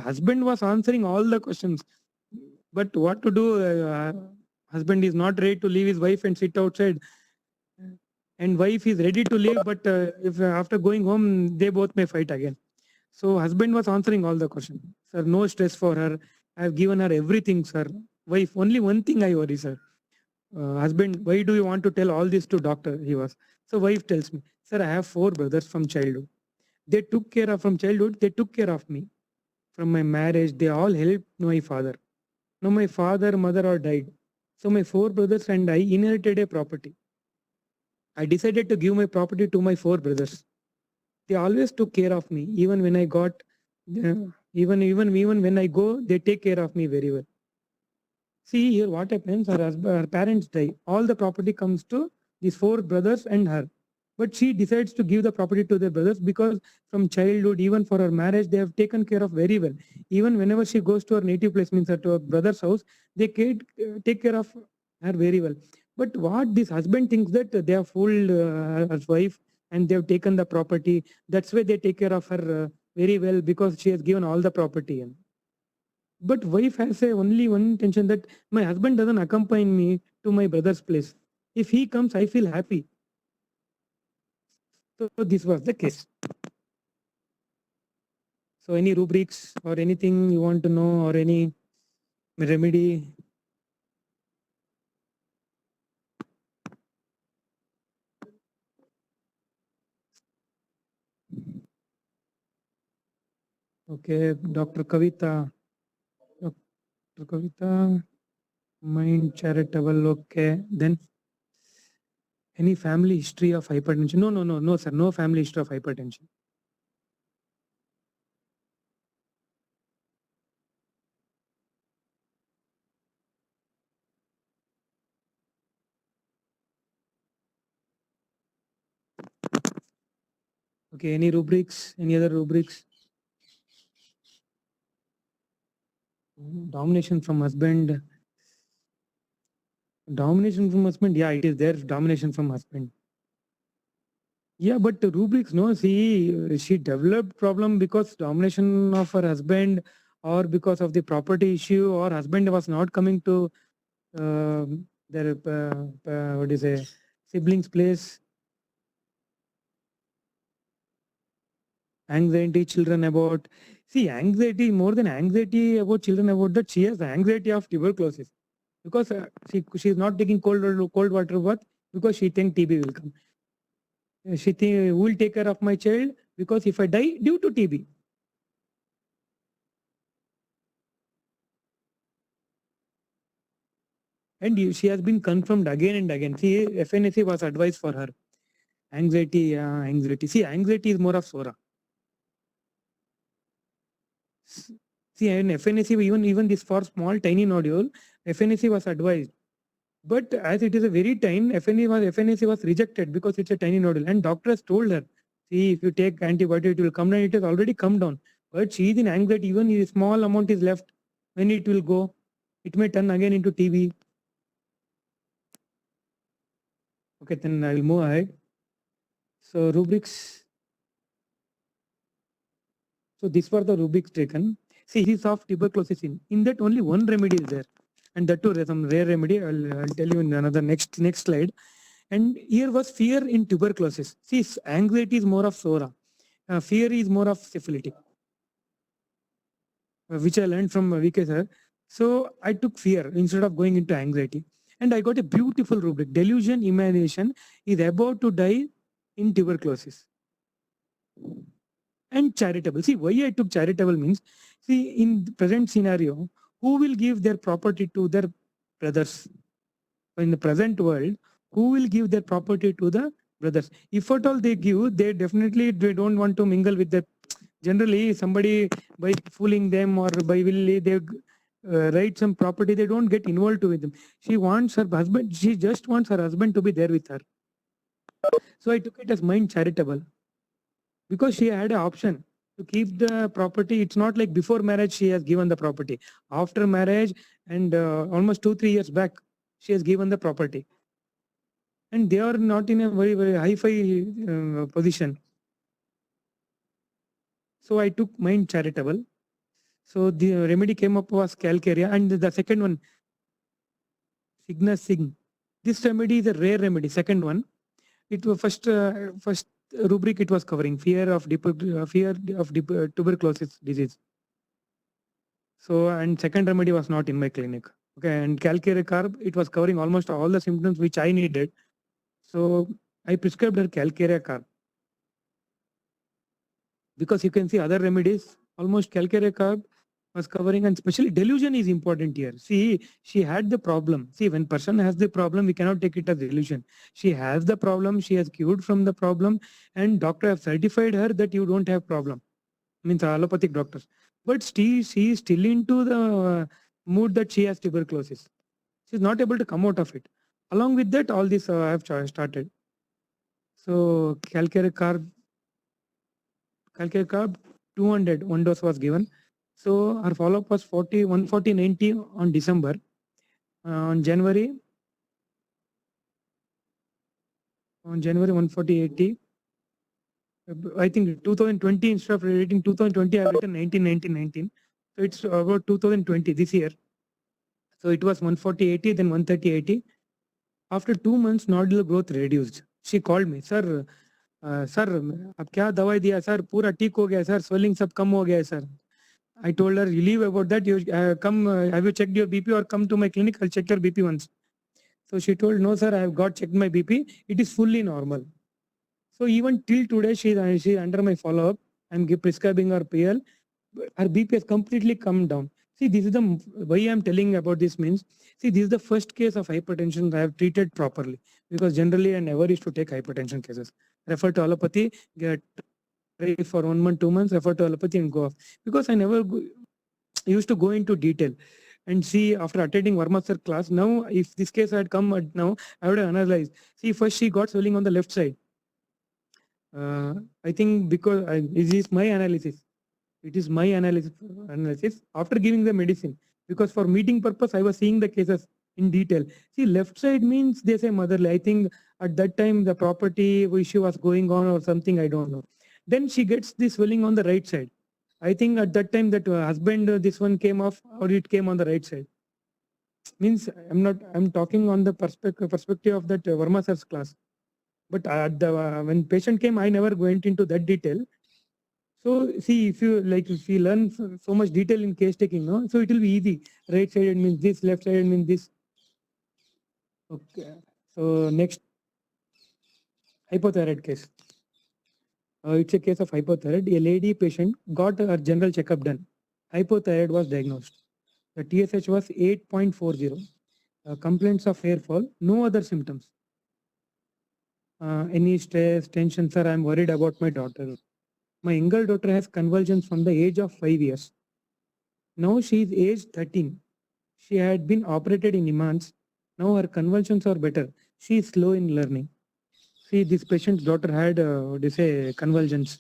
husband was answering all the questions. But what to do? Husband is not ready to leave his wife and sit outside. And wife is ready to leave, but if after going home, they both may fight again. So husband was answering all the questions. Sir, no stress for her. I have given her everything, sir. Wife, only one thing I worry, sir. Husband, why do you want to tell all this to doctor? He was. So wife tells me, sir, I have 4 brothers from childhood. They took care of from childhood. They took care of me. From my marriage, they all helped my father. Now my father, mother are died. So my 4 brothers and I inherited a property. I decided to give my property to my 4 brothers. They always took care of me. Even when I got, even when I go, they take care of me very well. See here what happens, her parents die. All the property comes to these 4 brothers and her. But she decides to give the property to their brothers because from childhood, even for her marriage, they have taken care of very well. Even whenever she goes to her native place, means to her brother's house, they take care of her very well. But what this husband thinks that they have fooled her wife and they have taken the property. That's why they take care of her very well because she has given all the property. But wife has only one intention that my husband doesn't accompany me to my brother's place. If he comes, I feel happy. So this was the case. So any rubrics or anything you want to know or any remedy? Okay, Dr. Kavita. Dr. Kavita, mind charitable. Okay, then any family history of hypertension? No, sir. No family history of hypertension. Okay, any rubrics? Any other rubrics? Domination from husband. Domination from husband. Yeah, it is there. Domination from husband. Yeah, but the rubrics, no, see, she developed problem because domination of her husband or because of the property issue or husband was not coming to their, what do you say, siblings' place. Anxiety children about, see, anxiety, more than anxiety about children about that, she has anxiety of tuberculosis. Because she is not taking cold water bath because she think TB will come. She think who will take care of my child because if I die due to TB. And she has been confirmed again and again. See, FNAC was advised for her. Anxiety, anxiety. See, anxiety is more of Sora. See, in FNAC, even this for small tiny nodule, FNAC was advised. But as it is a very tiny, FNAC was rejected because it's a tiny nodule. And doctors told her, see, if you take antibiotic, it will come down. It has already come down. But she is in anxiety. Even a small amount is left. When it will go, it may turn again into TB. Okay, then I will move ahead. So rubrics. So these were the rubrics taken. See, this of tuberculosis in that only one remedy is there, and that too some rare remedy. I'll tell you in another next slide. And here was fear in tuberculosis. See, anxiety is more of Sora. Fear is more of syphilitic, which I learned from VK sir. So I took fear instead of going into anxiety. And I got a beautiful rubric. Delusion, imagination is about to die in tuberculosis. And charitable. See, why I took charitable means, see, in the present scenario, who will give their property to their brothers? In the present world, who will give their property to the brothers? If at all they give, they definitely they don't want to mingle with the. Generally, somebody by fooling them or by will they write some property, they don't get involved with them. She wants her husband. She just wants her husband to be there with her. So I took it as mind charitable because she had an option to keep the property. It's not like before marriage she has given the property. After marriage and almost 2-3 years back, she has given the property. And they are not in a very, very high-fi position. So I took mine charitable. So the remedy came up was calcarea, and the second one, Cygnus Sign. This remedy is a rare remedy. Second one, it was first rubric it was covering fear of tuberculosis disease. So and second remedy was not in my clinic. Okay, and calcarea carb it was covering almost all the symptoms which I needed. So I prescribed her calcarea carb. Because you can see other remedies, almost calcarea carb was covering, and especially delusion is important here. See, she had the problem. See, when person has the problem, we cannot take it as delusion. She has the problem, she has cured from the problem, and doctor have certified her that you don't have problem. Means allopathic doctors. But she is still into the mood that she has tuberculosis. She's not able to come out of it. Along with that, all this I have started. So calcarea carb 200, one dose was given. So her follow-up was 140, 90 on December. On January 140, 80. I think 2020 instead of rating 2020, I have written 19, 19, 19. So it's about 2020 this year. So it was 140, 80, then 130, 80. After 2 months, nodular growth reduced. She called me, sir, sir अब क्या दवाई दिया sir पूरा ठीक हो गया sir swelling सब कम हो गया है sir I told her, you leave about that. You come. Have you checked your BP or come to my clinic? I'll check your BP once. So she told, no, sir, I have got checked my BP. It is fully normal. So even till today, she under my follow-up. I'm prescribing her PL. Her BP has completely come down. See, this is the why I'm telling about this means. See, this is the first case of hypertension I have treated properly because generally I never used to take hypertension cases. Refer to allopathy, get for 1 month, 2 months, refer to allopathy and go off. Because I never used to go into detail and see after attending Verma sir class. Now, if this case had come now, I would have analyzed. See, first she got swelling on the left side. I think because it is my analysis. It is my analysis after giving the medicine. Because for meeting purpose, I was seeing the cases in detail. See, left side means they say motherly. I think at that time the property issue was going on or something. I don't know. Then she gets the swelling on the right side. I think at that time that husband, this one came off or it came on the right side. Means I'm talking on the perspective of that Verma sir's class. But at the when patient came, I never went into that detail. So see, if you learn so much detail in case taking, no, so it will be easy. Right sided means this, left sided means this. Okay. So next, hypothyroid case. It's a case of hypothyroid. A lady patient got her general checkup done. Hypothyroid was diagnosed. The TSH was 8.40. Complaints of hair fall, no other symptoms. Any stress, tension, sir, I'm worried about my daughter. My younger daughter has convulsions from the age of 5 years. Now she is age 13. She had been operated in implants. Now her convulsions are better. She is slow in learning. See, this patient's daughter had, they say, convulsions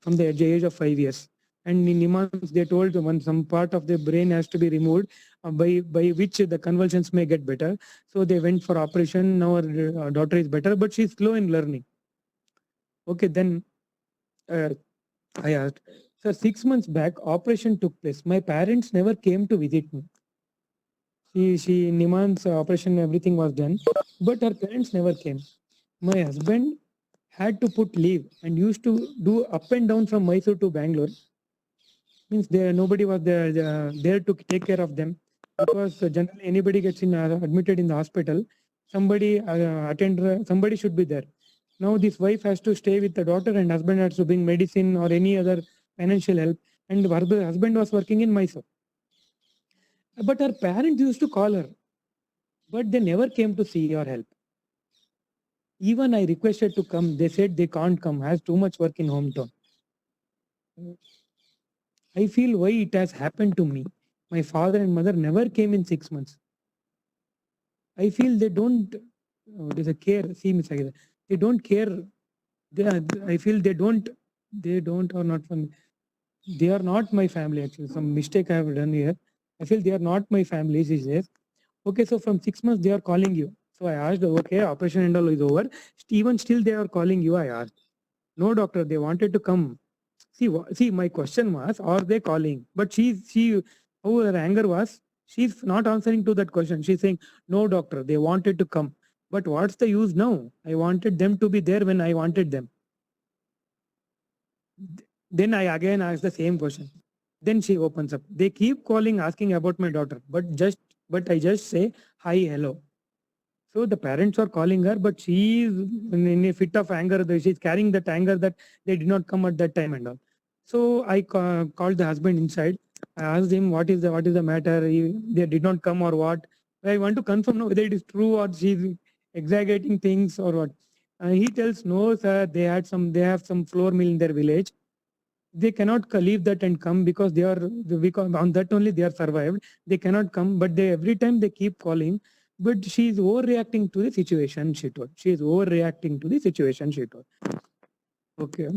from the age of 5 years. And in implants, they told when some part of the brain has to be removed, by which the convulsions may get better. So they went for operation. Now her daughter is better, but she's slow in learning. Okay, then I asked, sir, 6 months back, operation took place. My parents never came to visit me. She Niman's operation, everything was done, but her parents never came. My husband had to put leave and used to do up and down from Mysuru to Bangalore. Means there nobody was there to take care of them, because generally anybody gets admitted in the hospital, somebody attend somebody should be there. Now this wife has to stay with the daughter and husband has to bring medicine or any other financial help, and her husband was working in Mysore. But her parents used to call her, but they never came to see or help. Even I requested to come, they said they can't come, has too much work in hometown. I feel why it has happened to me. My father and mother never came in 6 months. I feel they don't, there's a care, see, Miss Aguilar, they don't care. I feel they don't or not from, they are not my family actually. Some mistake I have done here. I feel they are not my family, she says. Okay, so from 6 months they are calling you. So I asked, okay, operation and all is over. Even still they are calling you, I asked. No, doctor, they wanted to come. See, my question was, are they calling? But how her anger was, she's not answering to that question. She's saying, no, doctor, they wanted to come. But what's the use now? I wanted them to be there when I wanted them. Then I again ask the same question. Then she opens up. They keep calling, asking about my daughter, but I just say, hi, hello. So the parents are calling her, but she is in a fit of anger. She's carrying that anger that they did not come at that time and all. So I called the husband inside. I asked him what is the matter. They did not come or what. I want to confirm whether it is true or she's exaggerating things or what. He tells no, sir. They have some flour mill in their village. They cannot leave that and come because because on that only they are survived. They cannot come, but every time they keep calling. But she is overreacting to the situation, she told. She is overreacting to the situation, she told. Okay.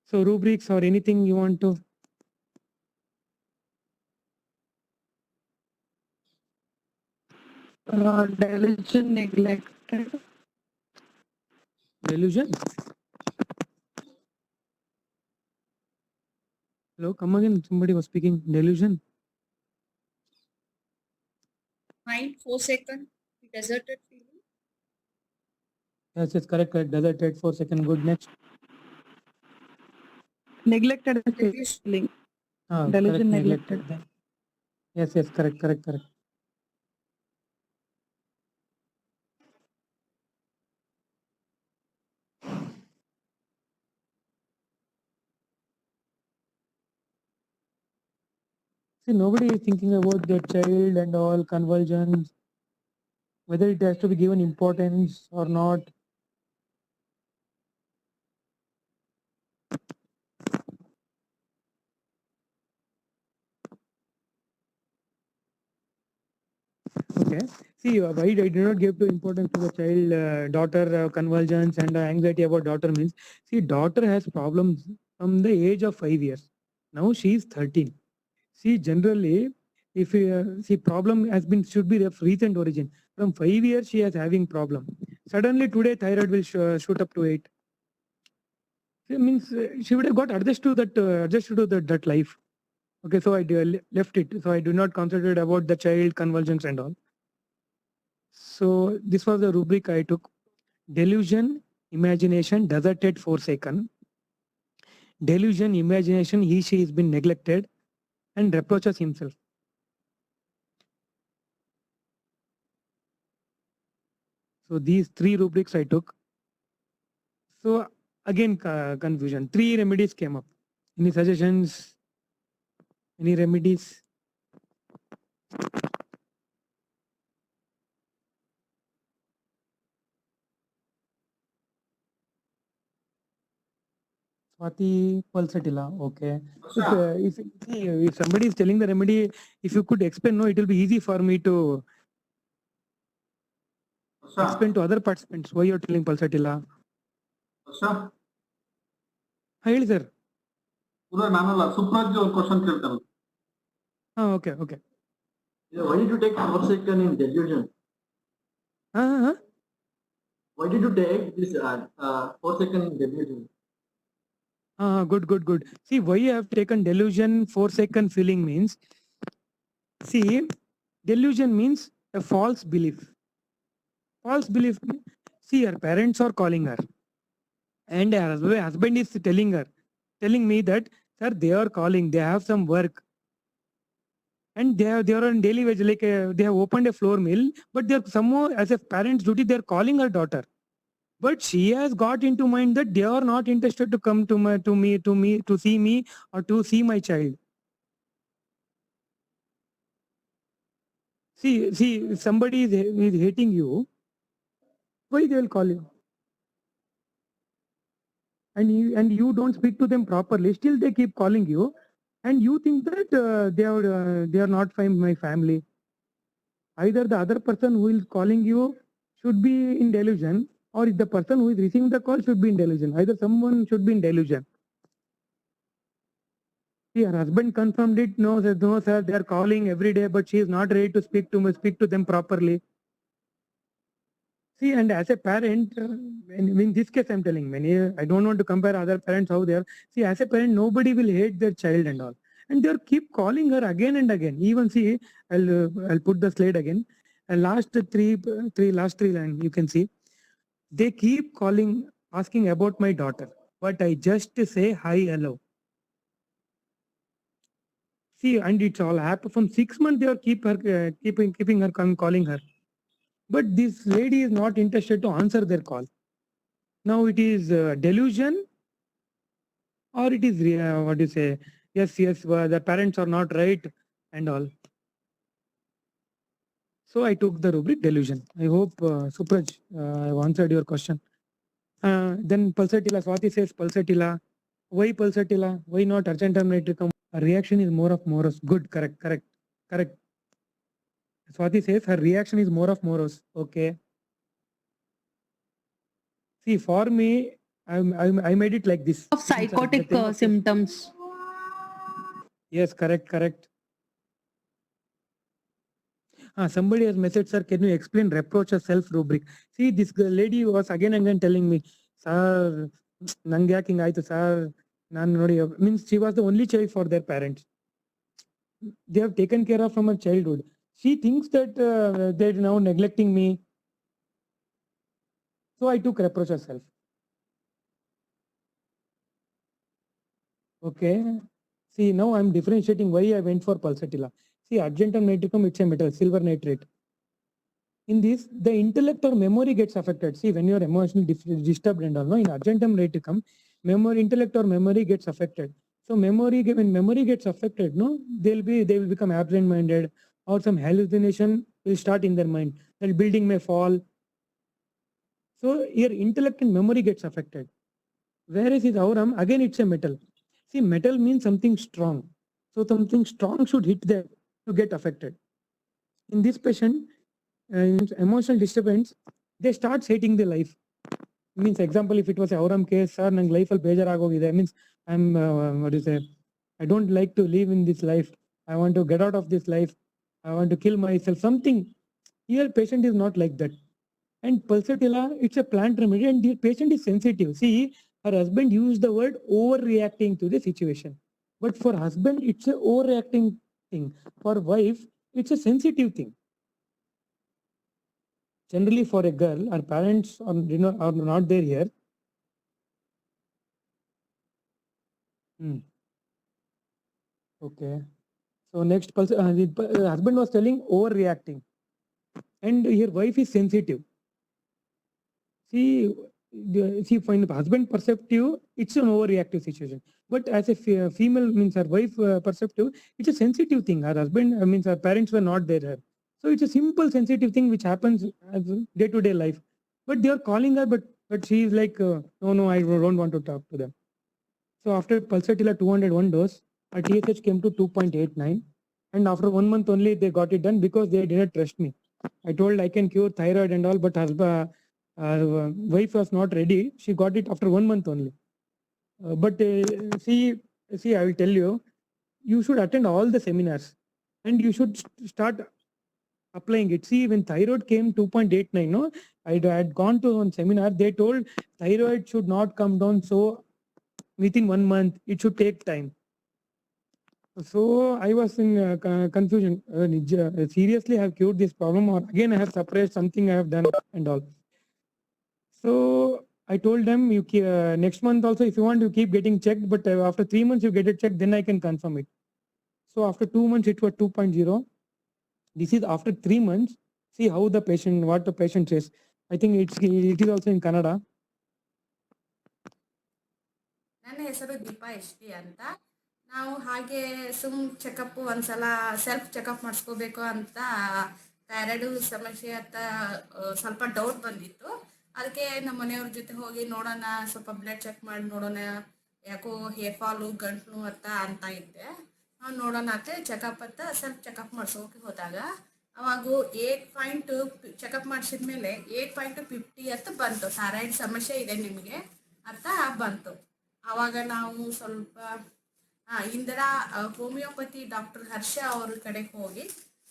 So rubrics or anything you want to? Delusion, neglected. Delusion? Hello, come again. Somebody was speaking. Delusion? Mind 4 second. Deserted feeling. Yes, correct. Deserted 4 seconds. Good. Next. Neglected Delusion. feeling. Correct. Delusion, Neglected. neglected. Yes, correct. See, nobody is thinking about the child and all convulsions, whether it has to be given importance or not. Okay. See, why I did not give to importance to the child, daughter convulsions and anxiety about daughter means, see, daughter has problems from the age of 5 years. Now she is 13. See, generally, if see, problem has been should be of recent origin. From 5 years, she is having problem. Suddenly today, thyroid will shoot up to 8. It means she would have got adjusted to that life. Okay, so I left it. So I do not consider about the child convulsions and all. So this was the rubric I took. Delusion, imagination, deserted forsaken. delusion, imagination, she has been neglected, and reproaches himself. So these 3 rubrics I took. So again, confusion. 3 remedies came up. Any suggestions? Any remedies? Swati Pulsatilla. Okay. If somebody is telling the remedy, if you could explain, no, it will be easy for me to explain to other participants why you're telling Pulsatilla. ಹೇಳಿ sir. ನಾನಲ್ಲ ಸುಪ್ರಾಜ್ ಅವ್ರ question ಕೇಳ್ತಾನೆ. Okay, okay. Why did you take forsaken in delusion? Why did you take this forsaken in delusion? Good. See, why you have taken delusion, forsaken feeling means, see, delusion means a false belief. False belief. See, her parents are calling her, and her husband is telling me that, sir, they are calling, they have some work, and they are on daily wage, like they have opened a floor mill, but they're somehow, as a parent's duty, they're calling her daughter. But she has got into mind that they are not interested to come to see me or to see my child. See, if somebody is hating you, why they will call you? And you don't speak to them properly, still they keep calling you, and you think that they are not my family. Either the other person who is calling you should be in delusion, or the person who is receiving the call should be in delusion. Either someone should be in delusion. See, her husband confirmed it. No, sir, they are calling every day, but she is not ready to speak to them properly. See, and as a parent, in this case, I'm telling many, I don't want to compare other parents how they are. See, as a parent, nobody will hate their child and all. And they'll keep calling her again and again. Even see, I'll put the slide again. Last three line, you can see. They keep calling, asking about my daughter. But I just say hi, hello. See, and it's all happened from 6 months. They are keeping her calling her. But this lady is not interested to answer their call. Now it is delusion, or it is what do you say? Yes, the parents are not right and all. So I took the rubric delusion. I hope Supraj, I've answered your question. Then pulsatilla. Swati says pulsatilla. Why pulsatilla? Why not argentum nitricum? A reaction is more of morose. Good, correct. Swati says her reaction is more of morose. Okay. See, for me, I made it like this. Of psychotic symptoms. Yes, correct. Somebody has messaged, sir, can you explain reproach or self rubric? See, this lady was again and again telling me, sir, nange yaking aitu, sir, nan nodi, means she was the only child for their parents. They have taken care of from her childhood. She thinks that they're now neglecting me. So I took reproach of self. Okay. See, now I'm differentiating why I went for pulsatilla. See, argentum nitricum, it's a metal, silver nitrate. In this, the intellect or memory gets affected. See, when you're emotionally disturbed and all, no, in argentum nitricum, intellect or memory gets affected. So when memory gets affected, no, they will become absent-minded, or some hallucination will start in their mind. The building may fall. So your intellect and memory gets affected. Whereas is aurum, again it's a metal. See, metal means something strong. So something strong should hit there to get affected. In this patient, emotional disturbance, they start hating the life. Means example, if it was a aurum case, sir, nang life al bejaragogide, means I'm what do you say, I don't like to live in this life, I want to get out of this life, I want to kill myself, something. Here patient is not like that. And pulsatilla, it's a plant remedy, and the patient is sensitive. See, her husband used the word overreacting to the situation, but for husband it's a overreacting thing, for wife it's a sensitive thing. Generally, for a girl, her parents are not there here. Hmm. Okay. So next pulse, the husband was telling overreacting, and your wife is sensitive. See, see, from the husband perspective, it's an overreactive situation. But as a female, means her wife perspective, it's a sensitive thing. Her husband, means her parents were not there. So it's a simple sensitive thing which happens as day to day life. But they are calling her, but she is like, no, no, I don't want to talk to them. So after pulsatilla 201 dose, her TSH came to 2.89, and after 1 month only they got it done because they didn't trust me. I told I can cure thyroid and all, but husband, wife was not ready. She got it after 1 month only. But see, I will tell you, you should attend all the seminars, and you should start applying it. See, when thyroid came 2.89, no, I had gone to one seminar. They told thyroid should not come down so within 1 month. It should take time. So I was in confusion. Seriously, I have cured this problem, or again I have suppressed something I have done and all. So I told them, you next month also, if you want, you keep getting checked, but after 3 months you get it checked, then I can confirm it. So after 2 months it was 2.0. This is after 3 months. See how the patient, what the patient says. I think it is also in Kannada. ನನ್ನ ಹೆಸರು Deepa S T ಅಂತ. ನಾವು ಹಾಗೆ checkup ಒಂದ್ಸಲ self checkup ಮಾಡಿಸ್ಕೋಬೇಕು ಅಂತ thyroid ಸಮಸ್ಯೆ ಅಂತ ಸ್ವಲ್ಪ ಡೌಟ್ ಬಂದಿತ್ತು. ಅದಕ್ಕೆ ನಮ್ಮ ಮನೆಯವ್ರ ಜೊತೆ ಹೋಗಿ ನೋಡೋಣ, ಸ್ವಲ್ಪ ಬ್ಲಡ್ ಚೆಕ್ ಮಾಡಿ ನೋಡೋಣ, ಯಾಕೋ ಹೇರ್ ಫಾಲು ಗಂಟ್ಲು ಅಂತ ಇದ್ದೆ. ನೋಡೋಣ ಅಂತ ಚೆಕಪ್ ಅಂತ ಸೆಲ್ಫ್ ಚೆಕಪ್ ಮಾಡಿಸೋಕೆ ಹೋದಾಗ ಅವಾಗ 8 ಚೆಕಪ್ ಮಾಡಿಸಿದ್ಮೇಲೆ 8.50 ಅಂತ ಬಂತು. ಥೈರಾಯ್ಡ್ ಸಮಸ್ಯೆ ಇದೆ ನಿಮಗೆ ಅಂತ ಬಂತು. ಆವಾಗ ನಾವು ಸ್ವಲ್ಪ ಇಂದಿರಾ ಹೋಮಿಯೋಪತಿ ಡಾಕ್ಟರ್ ಹರ್ಷ ಅವ್ರ ಕಡೆಗೆ ಹೋಗಿ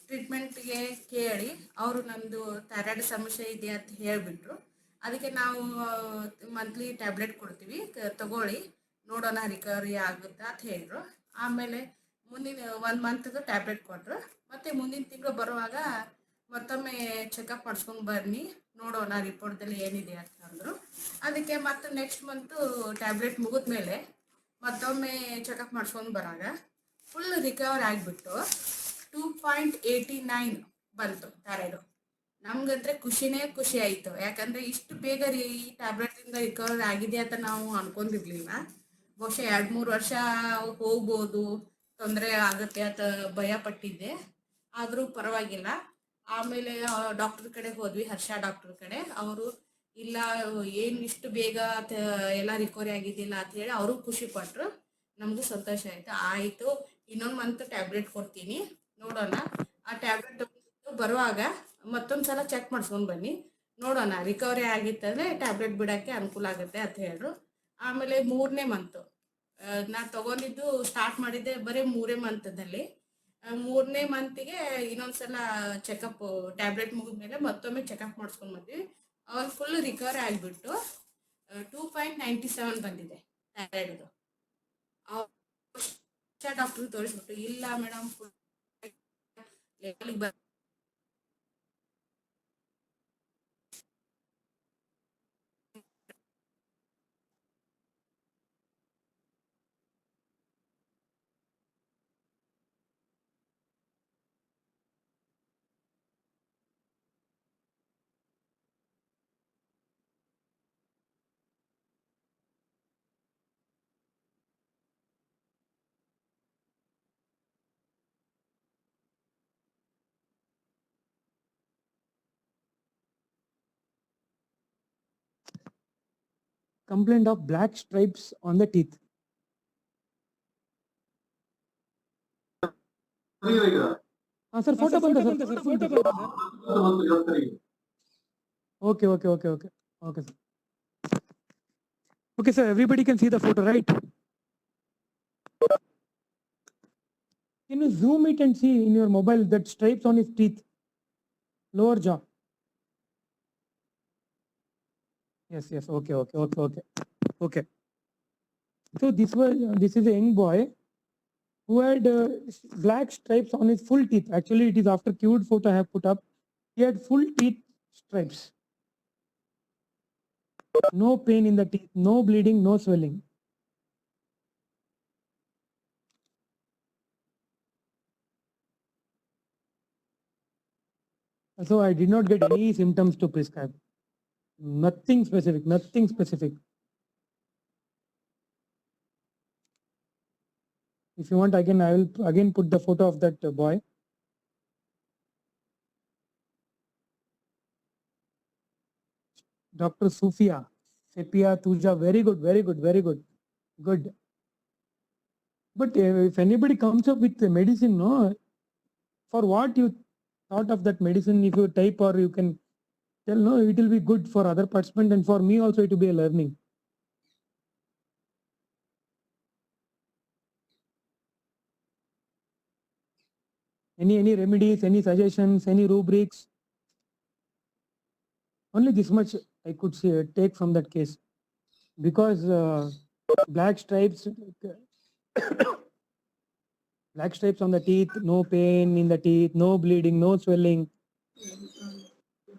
ಟ್ರೀಟ್ಮೆಂಟ್ಗೆ ಕೇಳಿ ಅವರು ನಮ್ಮದು ಥೈರಾಯ್ಡ್ ಸಮಸ್ಯೆ ಇದೆ ಅಂತ ಹೇಳಿಬಿಟ್ರು. ಅದಕ್ಕೆ ನಾವು ಮಂತ್ಲಿ ಟ್ಯಾಬ್ಲೆಟ್ ಕೊಡ್ತೀವಿ, ತಗೊಳ್ಳಿ ನೋಡೋಣ ರಿಕವರಿ ಆಗುತ್ತಾ ಅಂತ ಹೇಳಿದ್ರು. ಆಮೇಲೆ ಮುಂದಿನ 1 ಮಂತ್ದು ಟ್ಯಾಬ್ಲೆಟ್ ಕೊಟ್ಟರು. ಮತ್ತು ಮುಂದಿನ ತಿಂಗಳು ಬರುವಾಗ ಮತ್ತೊಮ್ಮೆ ಚೆಕಪ್ ಮಾಡಿಸ್ಕೊಂಡು ಬನ್ನಿ, ನೋಡೋಣ ರಿಪೋರ್ಟ್ದಲ್ಲಿ ಏನಿದೆ ಅಂತ ಅಂದರು. ಅದಕ್ಕೆ ಮತ್ತೆ ನೆಕ್ಸ್ಟ್ ಮಂತು ಟ್ಯಾಬ್ಲೆಟ್ ಮುಗಿದ್ಮೇಲೆ ಮತ್ತೊಮ್ಮೆ ಚೆಕಪ್ ಮಾಡಿಸ್ಕೊಂಡು ಬರಾಗ ಫುಲ್ ರಿಕವರ್ ಆಗಿಬಿಟ್ಟು 2.89 ಬಂತು ಥೈರಾಯ್ಡು. ನಮ್ಗಂದ್ರೆ ಖುಷಿ ಆಯಿತು. ಯಾಕಂದರೆ ಇಷ್ಟು ಬೇಗ ಈ ಟ್ಯಾಬ್ಲೆಟಿಂದ ರಿಕವರ್ ಆಗಿದೆ ಅಂತ ನಾವು ಅನ್ಕೊಂಡಿರ್ಲಿಲ್ಲ. ಬಹುಶಃ 2-3 ವರ್ಷ ಹೋಗ್ಬೋದು, ತೊಂದರೆ ಆಗುತ್ತೆ ಅಂತ ಭಯ ಪಟ್ಟಿದ್ದೆ. ಆದರೂ ಪರವಾಗಿಲ್ಲ. ಆಮೇಲೆ ಡಾಕ್ಟರ್ ಕಡೆ ಹೋದ್ವಿ, ಹರ್ಷ ಡಾಕ್ಟರ್ ಕಡೆ. ಅವರು ಇಲ್ಲ, ಏನು ಇಷ್ಟು ಬೇಗ ಎಲ್ಲ ರಿಕವರಿ ಆಗಿದ್ದಿಲ್ಲ ಅಂತ ಹೇಳಿ ಅವರು ಖುಷಿ ಪಟ್ಟರು. ನಮಗೂ ಸಂತೋಷ ಆಯಿತು. ಇನ್ನೊಂದು ಮಂತ್ ಟ್ಯಾಬ್ಲೆಟ್ ಕೊಡ್ತೀನಿ, ನೋಡೋಣ. ಆ ಟ್ಯಾಬ್ಲೆಟ್ ಬರುವಾಗ ಮತ್ತೊಂದು ಸಲ ಚೆಕ್ ಮಾಡಿಸ್ಕೊಂಡು ಬನ್ನಿ, ನೋಡೋಣ ರಿಕವರಿ ಆಗಿತ್ತಂದರೆ ಟ್ಯಾಬ್ಲೆಟ್ ಬಿಡೋಕ್ಕೆ ಅನುಕೂಲ ಆಗುತ್ತೆ ಅಂತ ಹೇಳಿದ್ರು. ಆಮೇಲೆ 3ನೇ ಮಂತು ನಾನು ತಗೊಂಡಿದ್ದು ಸ್ಟಾರ್ಟ್ ಮಾಡಿದ್ದೆ ಬರೀ 3ನೇ ಮಂತದಲ್ಲಿ. 3ನೇ ಮಂತಿಗೆ ಇನ್ನೊಂದ್ಸಲ ಚೆಕಪ್, ಟ್ಯಾಬ್ಲೆಟ್ ಮುಗಿದ್ಮೇಲೆ ಮತ್ತೊಮ್ಮೆ ಚೆಕಪ್ ಮಾಡಿಸ್ಕೊಂಡು ಬಂದ್ವಿ. ಅವಾಗ ಫುಲ್ ರಿಕವರಿ ಆಗಿಬಿಟ್ಟು 2.97 ಬಂದಿದೆ ಥೈರಾಯ್ಡ್ದು. ಡಾಕ್ಟ್ರು ತೋರಿಸ್ಬಿಟ್ಟು, ಇಲ್ಲ madam full Complaint of black stripes on the teeth. Sir, photo banta sir, photo banta sir. Okay, sir. Okay, sir, everybody can see the photo, right? Can you zoom it and see in your mobile that stripes on his teeth, lower jaw? Yes, okay. So this is a young boy who had black stripes on his full teeth. Actually, it is after cured photo I have put up. He had full teeth stripes. No pain in the teeth, no bleeding, no swelling. So I did not get any symptoms to prescribe. Nothing specific, nothing specific. If you want, again, I will again put the photo of that boy. Dr. Sufia, Sepia Tuja, very good, very good, very good. Good. But if anybody comes up with the medicine, no, for what you thought of that medicine, if you type or you can tell, no, it will be good for other participant and for me also it will be a learning. Any remedies, any suggestions, any rubrics? Only this much I could say, take from that case. Because black stripes, black stripes on the teeth, no pain in the teeth, no bleeding, no swelling.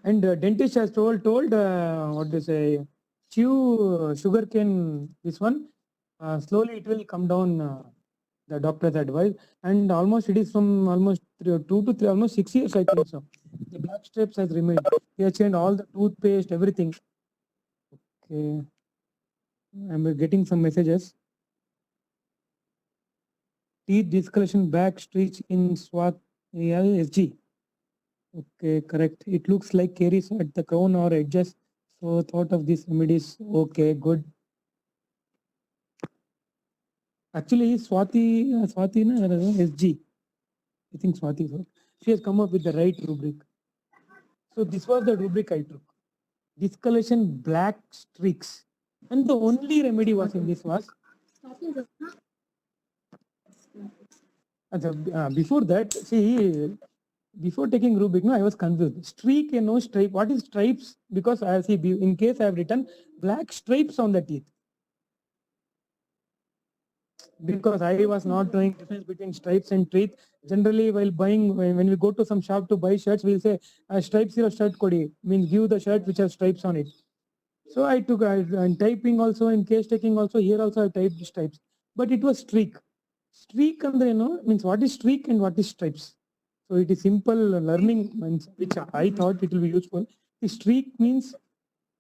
And dentist has told what to say, chew sugarcane, this one, slowly it will come down, the doctor's advice. And almost it is from almost 2 to 3, almost 6 years, I think so. The black stripes has remained. He has changed all the toothpaste, everything. Okay. I'm getting some messages. Teeth discoloration, back stretch in SWAT SG. Okay, correct. It looks like caries at the crown or edges. So thought of these remedies. Okay, good. Actually, Swati na, SG. I think Swati. She has come up with the right rubric. So this was the rubric I took. Discoloration, black streaks. And the only remedy was in this was. Before that, see, before taking rubric, no, I was confused. Streak and no stripe. What is stripes? Because I see, in case I have written black stripes on the teeth. Because I was not knowing difference between stripes and teeth. Generally, while buying, when we go to some shop to buy shirts, we'll say stripes your shirt kodi, means give the shirt which has stripes on it. So I took, and typing also, in case taking also, here also I typed stripes, but it was streak. Streak andre, no, means what is streak and what is stripes. So it is simple learning, which I thought it will be useful. The streak means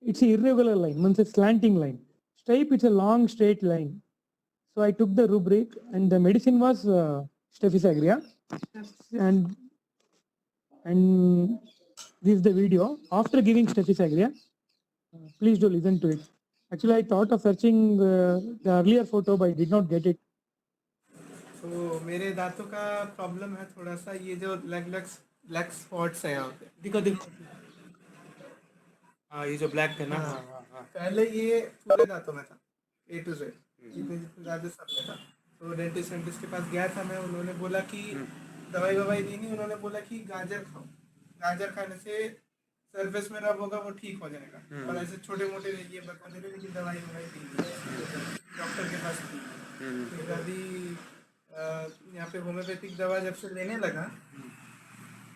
it's an irregular line, means a slanting line. Stripe, it's a long straight line. So I took the rubric and the medicine was Staphysagrina. And this is the video. After giving Staphysagrina, please do listen to it. Actually, I thought of searching the earlier photo, but I did not get it. तो मेरे दांतों का problem है थोड़ा सा, ये जो black spots है यहाँ पे, दिखो दिखो। हाँ, ये जो ब्लैक है ना, पहले ये पूरे दांतों में था, A to Z, जितने जितने दांत सब में था। तो डेंटिस्ट के पास गया था मैं, उन्होंने बोला कि दवाई दी नहीं, उन्होंने बोला कि गाजर खाओ, गाजर खाने से सरफेस में रब होगा वो ठीक हो जाएगा। और ऐसे छोटे मोटे ये बता दे रहे कि दवाई दी डॉक्टर के पास थी। फिर अभी यहाँ पे होम्योपैथिक दवा जब से लेने लगा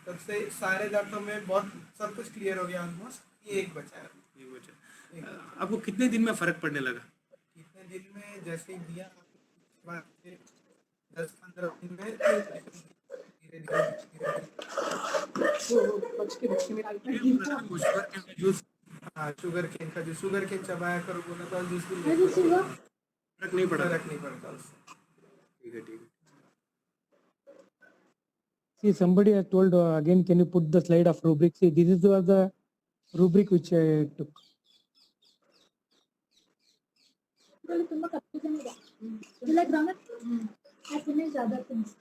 तब से सारे दांतों में बहुत सब कुछ क्लियर हो गया ऑलमोस्ट, ये एक बचा है। आपको कितने दिन में फर्क पड़ने लगा? कितने दिन में, जैसे ही दिया 10-15 दिन में धीरे धीरे शुगर केन का जो शुगर केन चबाया करो बोला था, जूस भी फर्क नहीं पड़ता उससे। ठीक है। See, somebody has told again, can you put the slide of rubric? See, this is the rubric which I took. You like grammar? I finished other things.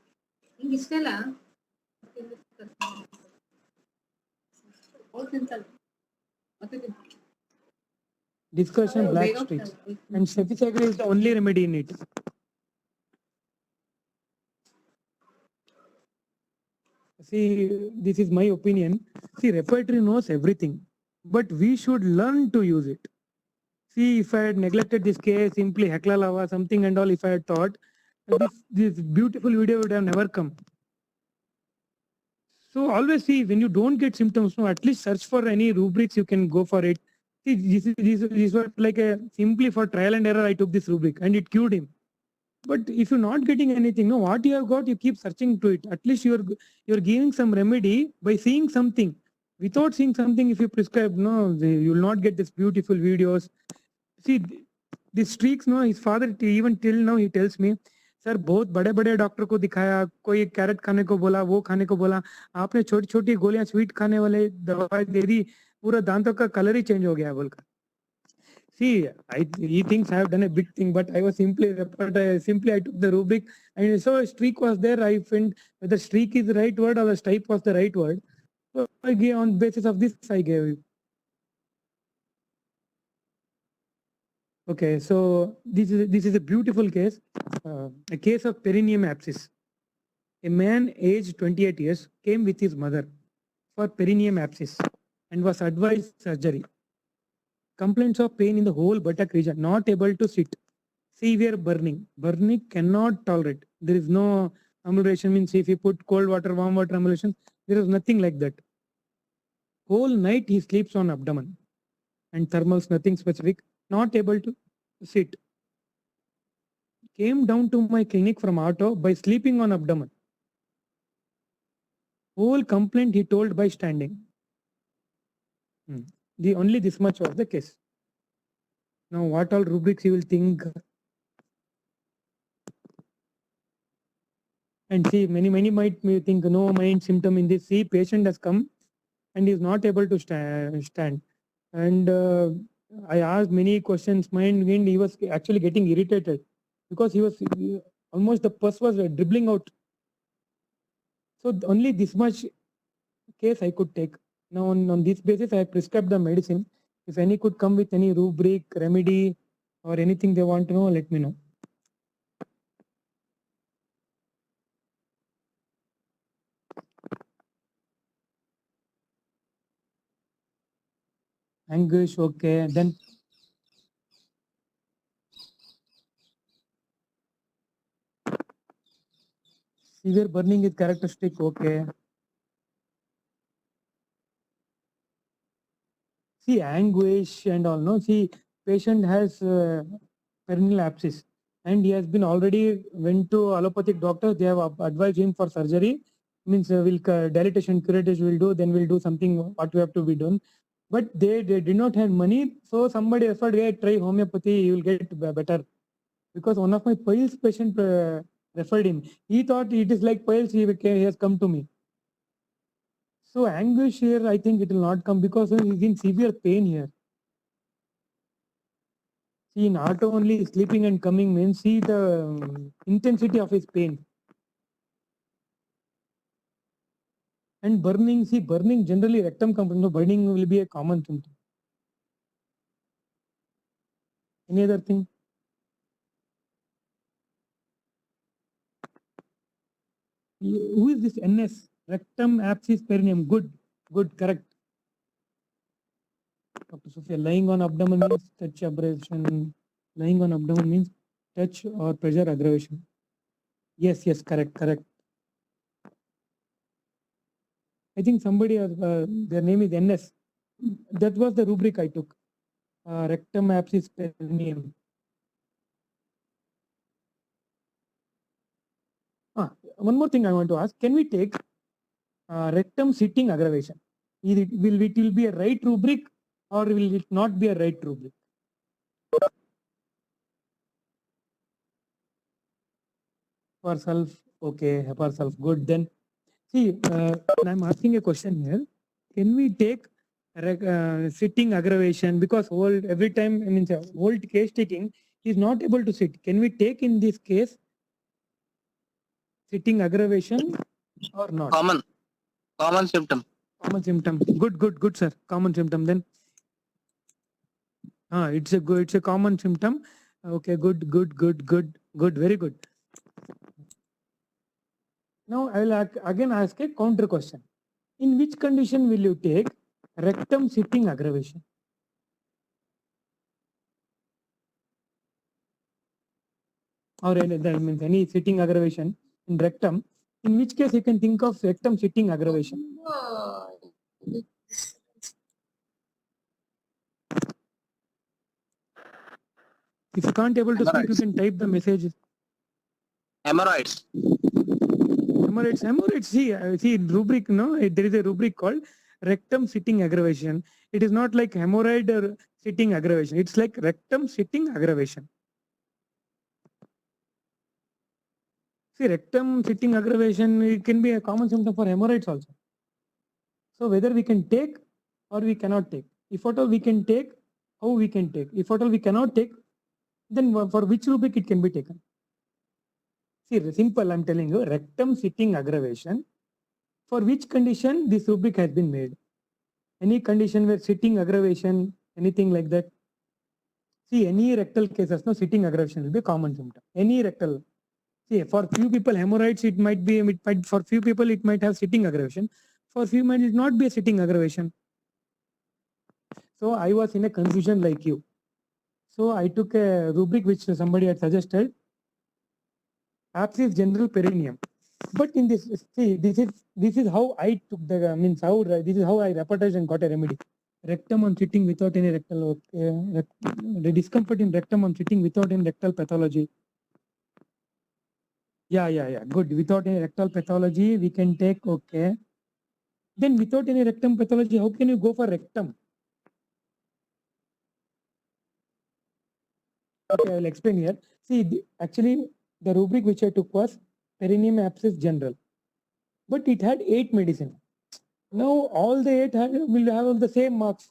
English tell Discussion, black streaks. And Staphysagrina is the only remedy in it. See, this is my opinion. See, repertory knows everything, but we should learn to use it. See, if I had neglected this case, simply hekla lava, something and all, if I had thought, this beautiful video would have never come. So always see, when you don't get symptoms, no, at least search for any rubrics, you can go for it. See, this was like simply for trial and error, I took this rubric and it cured him. But if you're not getting anything, no, what you have got, you keep searching to it. At least you're giving some remedy by seeing something. Without seeing something, if you prescribe, no, you will not get this beautiful videos. See, the streaks, no, his father even till now he tells me, sir बहुत बड़े बड़े doctor को दिखाया, कोई carat खाने को बोला, वो खाने को बोला, आपने छोटी छोटी गोलियां स्वीट खाने वाले दवाई दे दी, पूरा दांतों का कलर ही चेंज हो गया बोलकर. See, he thinks I have done a big thing, but I was simply I took the rubric and so a streak was there. I found whether streak is the right word or the stripe was the right word. So I gave on basis of this I gave you. Okay, so this is a beautiful case, a case of perineum abscess. A man aged 28 years came with his mother for perineum abscess and was advised surgery. Complaints of pain in the whole buttock region, not able to sit, severe burning. Burning cannot tolerate. There is no emulsion, means if you put cold water, warm water emulsion, there is nothing like that. Whole night he sleeps on abdomen and thermals, nothing specific, not able to sit. Came down to my clinic from auto by sleeping on abdomen. Whole complaint he told by standing. The only this much was the case. Now what all rubrics you will think? And see, many might think no mind symptom in this. See, patient has come and is not able to stand. And I asked many questions. Mind, he was actually getting irritated because he was almost the pus was dribbling out. So only this much case I could take. Now on this basis, I prescribed the medicine. If any could come with any rubric, remedy, or anything they want to know, let me know. Anguish, okay. Then severe burning is characteristic, okay. See, anguish and all, no. See, patient has perineal abscess and he has been already went to allopathic doctor. They have advised him for surgery. Means we'll dilatation, curettage will do, then we'll do something what we have to be done. But they did not have money, so somebody referred, hey, try homeopathy, you will get better. Because one of my piles patient referred him. He thought it is like piles, he has come to me. So anguish here, I think it will not come because he is in severe pain here. See, in auto only sleeping and coming means see the intensity of his pain. And burning, see burning generally rectum comes, no, burning will be a common symptom. Any other thing? Who is this NS? Rectum abscess perineum. Good, correct. Dr. Sophia, lying on abdomen means touch abrasion. Lying on abdomen means touch or pressure aggravation. Yes, correct. I think somebody, their name is NS. That was the rubric I took. Rectum abscess perineum. One more thing I want to ask. Can we take rectum sitting aggravation? It will be a right rubric or will it not be a right rubric? For self, okay, for self, good. Then see, I'm asking a question here. Can we take sitting aggravation because every time old case taking is not able to sit? Can we take in this case sitting aggravation or not? Common symptom. Common symptom. Good, sir. Common symptom. Then it's a common symptom. Okay, good. Very good. Now I will again ask a counter question. In which condition will you take rectum sitting aggravation? Or that means any sitting aggravation in rectum. In which case you can think of rectum sitting aggravation? If you can't able to speak, you can type the message. Hemorrhoids. Hemorrhoids. See, rubric. No, there is a rubric called rectum sitting aggravation. It is not like hemorrhoid or sitting aggravation. It's like rectum sitting aggravation. See, rectum sitting aggravation, it can be a common symptom for hemorrhoids also. So whether we can take or we cannot take. If at all we can take, how we can take. If at all we cannot take, then for which rubric it can be taken. See, simple, I'm telling you, rectum sitting aggravation. For which condition this rubric has been made? Any condition where sitting aggravation, anything like that? See, any rectal cases, no, sitting aggravation will be a common symptom. Any rectal. See, for few people, hemorrhoids, it might, for few people, it might have sitting aggravation. For few might it not be a sitting aggravation. So I was in a confusion like you. So I took a rubric which somebody had suggested, abscess general perineum. But in this, see, this is how I took the this is how I reported and got a remedy. Rectum on sitting without any rectal, the discomfort in rectum on sitting without any rectal pathology. Yeah. Good. Without any rectal pathology, we can take, okay. Then without any rectum pathology, how can you go for rectum? Okay, I will explain here. See, actually, the rubric which I took was perineum abscess general, but it had 8 medicine. Now all the 8 will have all the same marks.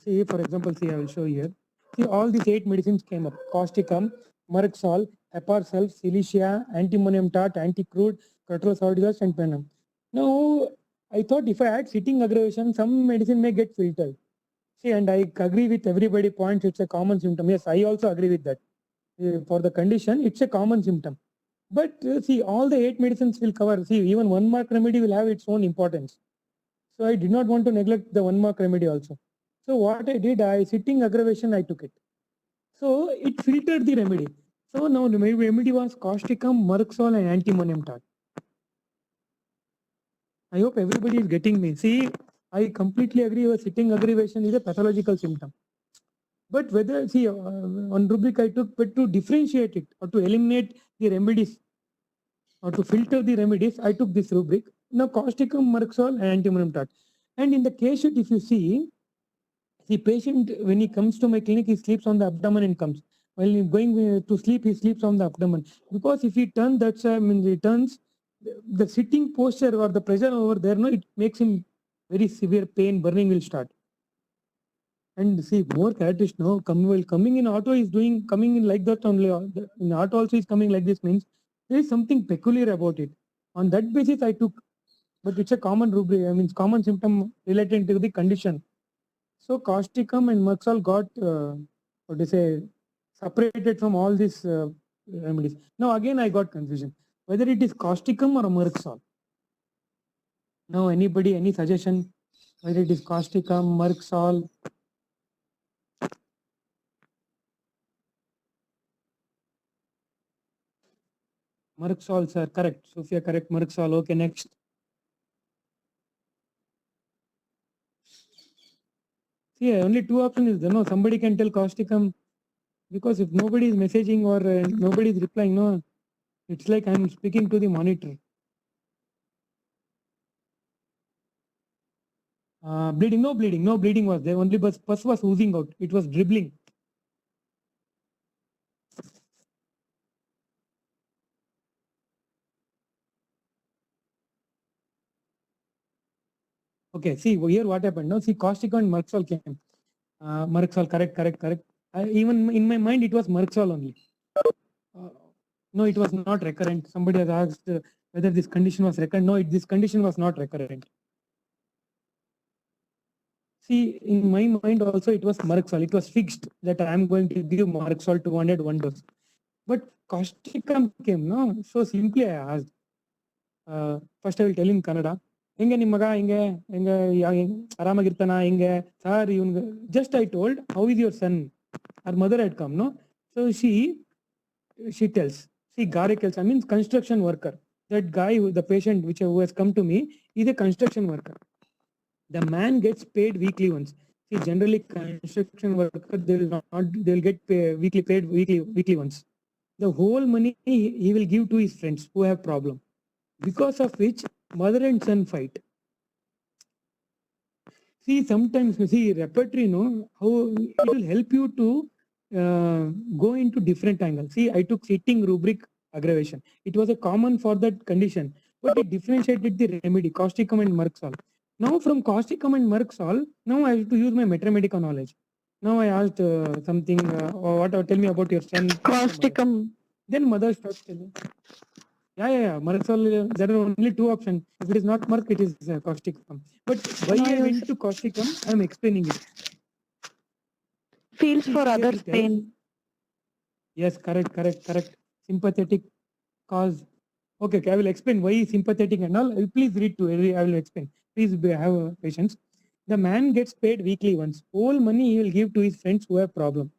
See, for example, see, I will show here. See, all these 8 medicines came up: causticum, Merxol, Heparsulf, Cilicia, antimonium tart, anti-crude, Crotosordius, and Penum. Now, I thought if I add sitting aggravation, some medicine may get filtered. See, and I agree with everybody points it's a common symptom. Yes, I also agree with that. For the condition, it's a common symptom. But see, all the 8 medicines will cover. See, even 1 mark remedy will have its own importance. So I did not want to neglect the 1 mark remedy also. So what I did, sitting aggravation, I took it. So it filtered the remedy. So now the remedy was causticum, Merxol, and antimonium tart. I hope everybody is getting me. See, I completely agree with sitting aggravation is a pathological symptom. But whether, see, on rubric I took, but to differentiate it or to eliminate the remedies or to filter the remedies, I took this rubric. Now causticum, Merxol, and antimonium tart. And in the case sheet, if you see, the patient, when he comes to my clinic, he sleeps on the abdomen and comes. While he's going to sleep, he sleeps on the abdomen. Because if he turns, that's he turns, the sitting posture or the pressure over there, no, it makes him very severe pain, burning will start. And see, more characteristics, no, coming in auto is coming in like that only. In auto also is coming like this, means there is something peculiar about it. On that basis, I took, but it's a common rubric, common symptom related to the condition. So causticum and Merxol got, what to say, separated from all these remedies. Now again I got confusion, whether it is causticum or Merxol. Now anybody, any suggestion, whether it is causticum, Merxol? Merxol, sir, correct. Sophia, correct. Merxol. Okay, next. See, only 2 options is there. No, somebody can tell causticum, because if nobody is messaging or nobody is replying, no, it's like I'm speaking to the monitor. Bleeding, no bleeding was there. Only pus was oozing out. It was dribbling. Okay, see here what happened. No, see, caustic and Merxol came. Merxol, correct. Even in my mind, it was Merxol only. No, it was not recurrent. Somebody has asked whether this condition was recurrent. No, this condition was not recurrent. See, in my mind also, it was Merxol. It was fixed that I am going to give Merxol 200 one dose. But causticum came, no? So simply I asked. First I will tell in Kannada. Hinge ನಿಮ್ಮ ಮಗ ಹಿಂಗೆ ಹಿಂಗೆ ಆರಾಮಾಗಿರ್ತಾನ ಹಿಂಗೆ sir ಇವನ್ಗೆ just I told how is your son. Her mother had come, no? So she tells, see, gare kelsa means construction worker. That guy, the patient who has come to me, is a construction worker. The man gets paid weekly once. See, generally construction worker they'll get paid weekly once. The whole money he will give to his friends who have problem, because of which mother and son fight. See, sometimes repertory, no, how it will help you to go into different angles. See, I took sitting rubric aggravation. It was a common for that condition, but it differentiated the remedy, causticum and Merck. Now from causticum and Merck, now I have to use my mathematical knowledge. Now I asked something, tell me about your strength. Causticum. Then mother starts telling. Yeah. Merck, there are only two options. If it is not Merck, it is causticum. But why I went to causticum, I am explaining it. Feels for Here others' it tells- pain. Yes, correct. Sympathetic cause. Okay, I will explain why sympathetic and all. Please read to every. I will explain. Please have patience. The man gets paid weekly once. All money he will give to his friends who have problem.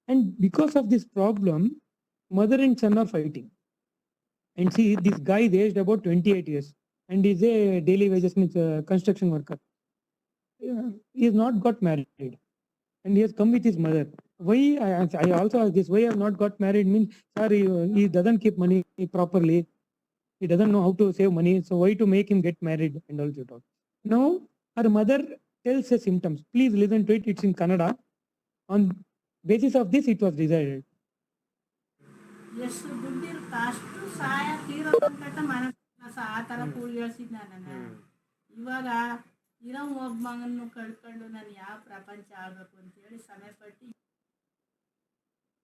And because of this problem, mother and son are fighting. And see, this guy is aged about 28 years and is a daily wages means construction worker. He has not got married and he has come with his mother. Why I also ask this, why I have not got married means, sir, he doesn't keep money properly. He doesn't know how to save money. So why to make him get married and all that. Now, her mother tells the symptoms. Please listen to it. It's in Kannada. On basis of this, it was decided. ಎಷ್ಟು ದುಡ್ಡಿರುತ್ತೆ ಅಷ್ಟು ಸಹಾಯ ತೀರೋದಂತ ಮನಸ್ಸು ಆ ಥರ ಕೂಲಿ ಹೇಳ್ಸಿದ್ ನಾನು ಇವಾಗ ಇರೋ ಒಬ್ಬ ಮಗನ್ನು ಕಳ್ಕೊಂಡು ನಾನು ಯಾವ ಪ್ರಪಂಚ ಆಗಬೇಕು ಅಂತೇಳಿ ಸಮಯ ಪಟ್ಟು.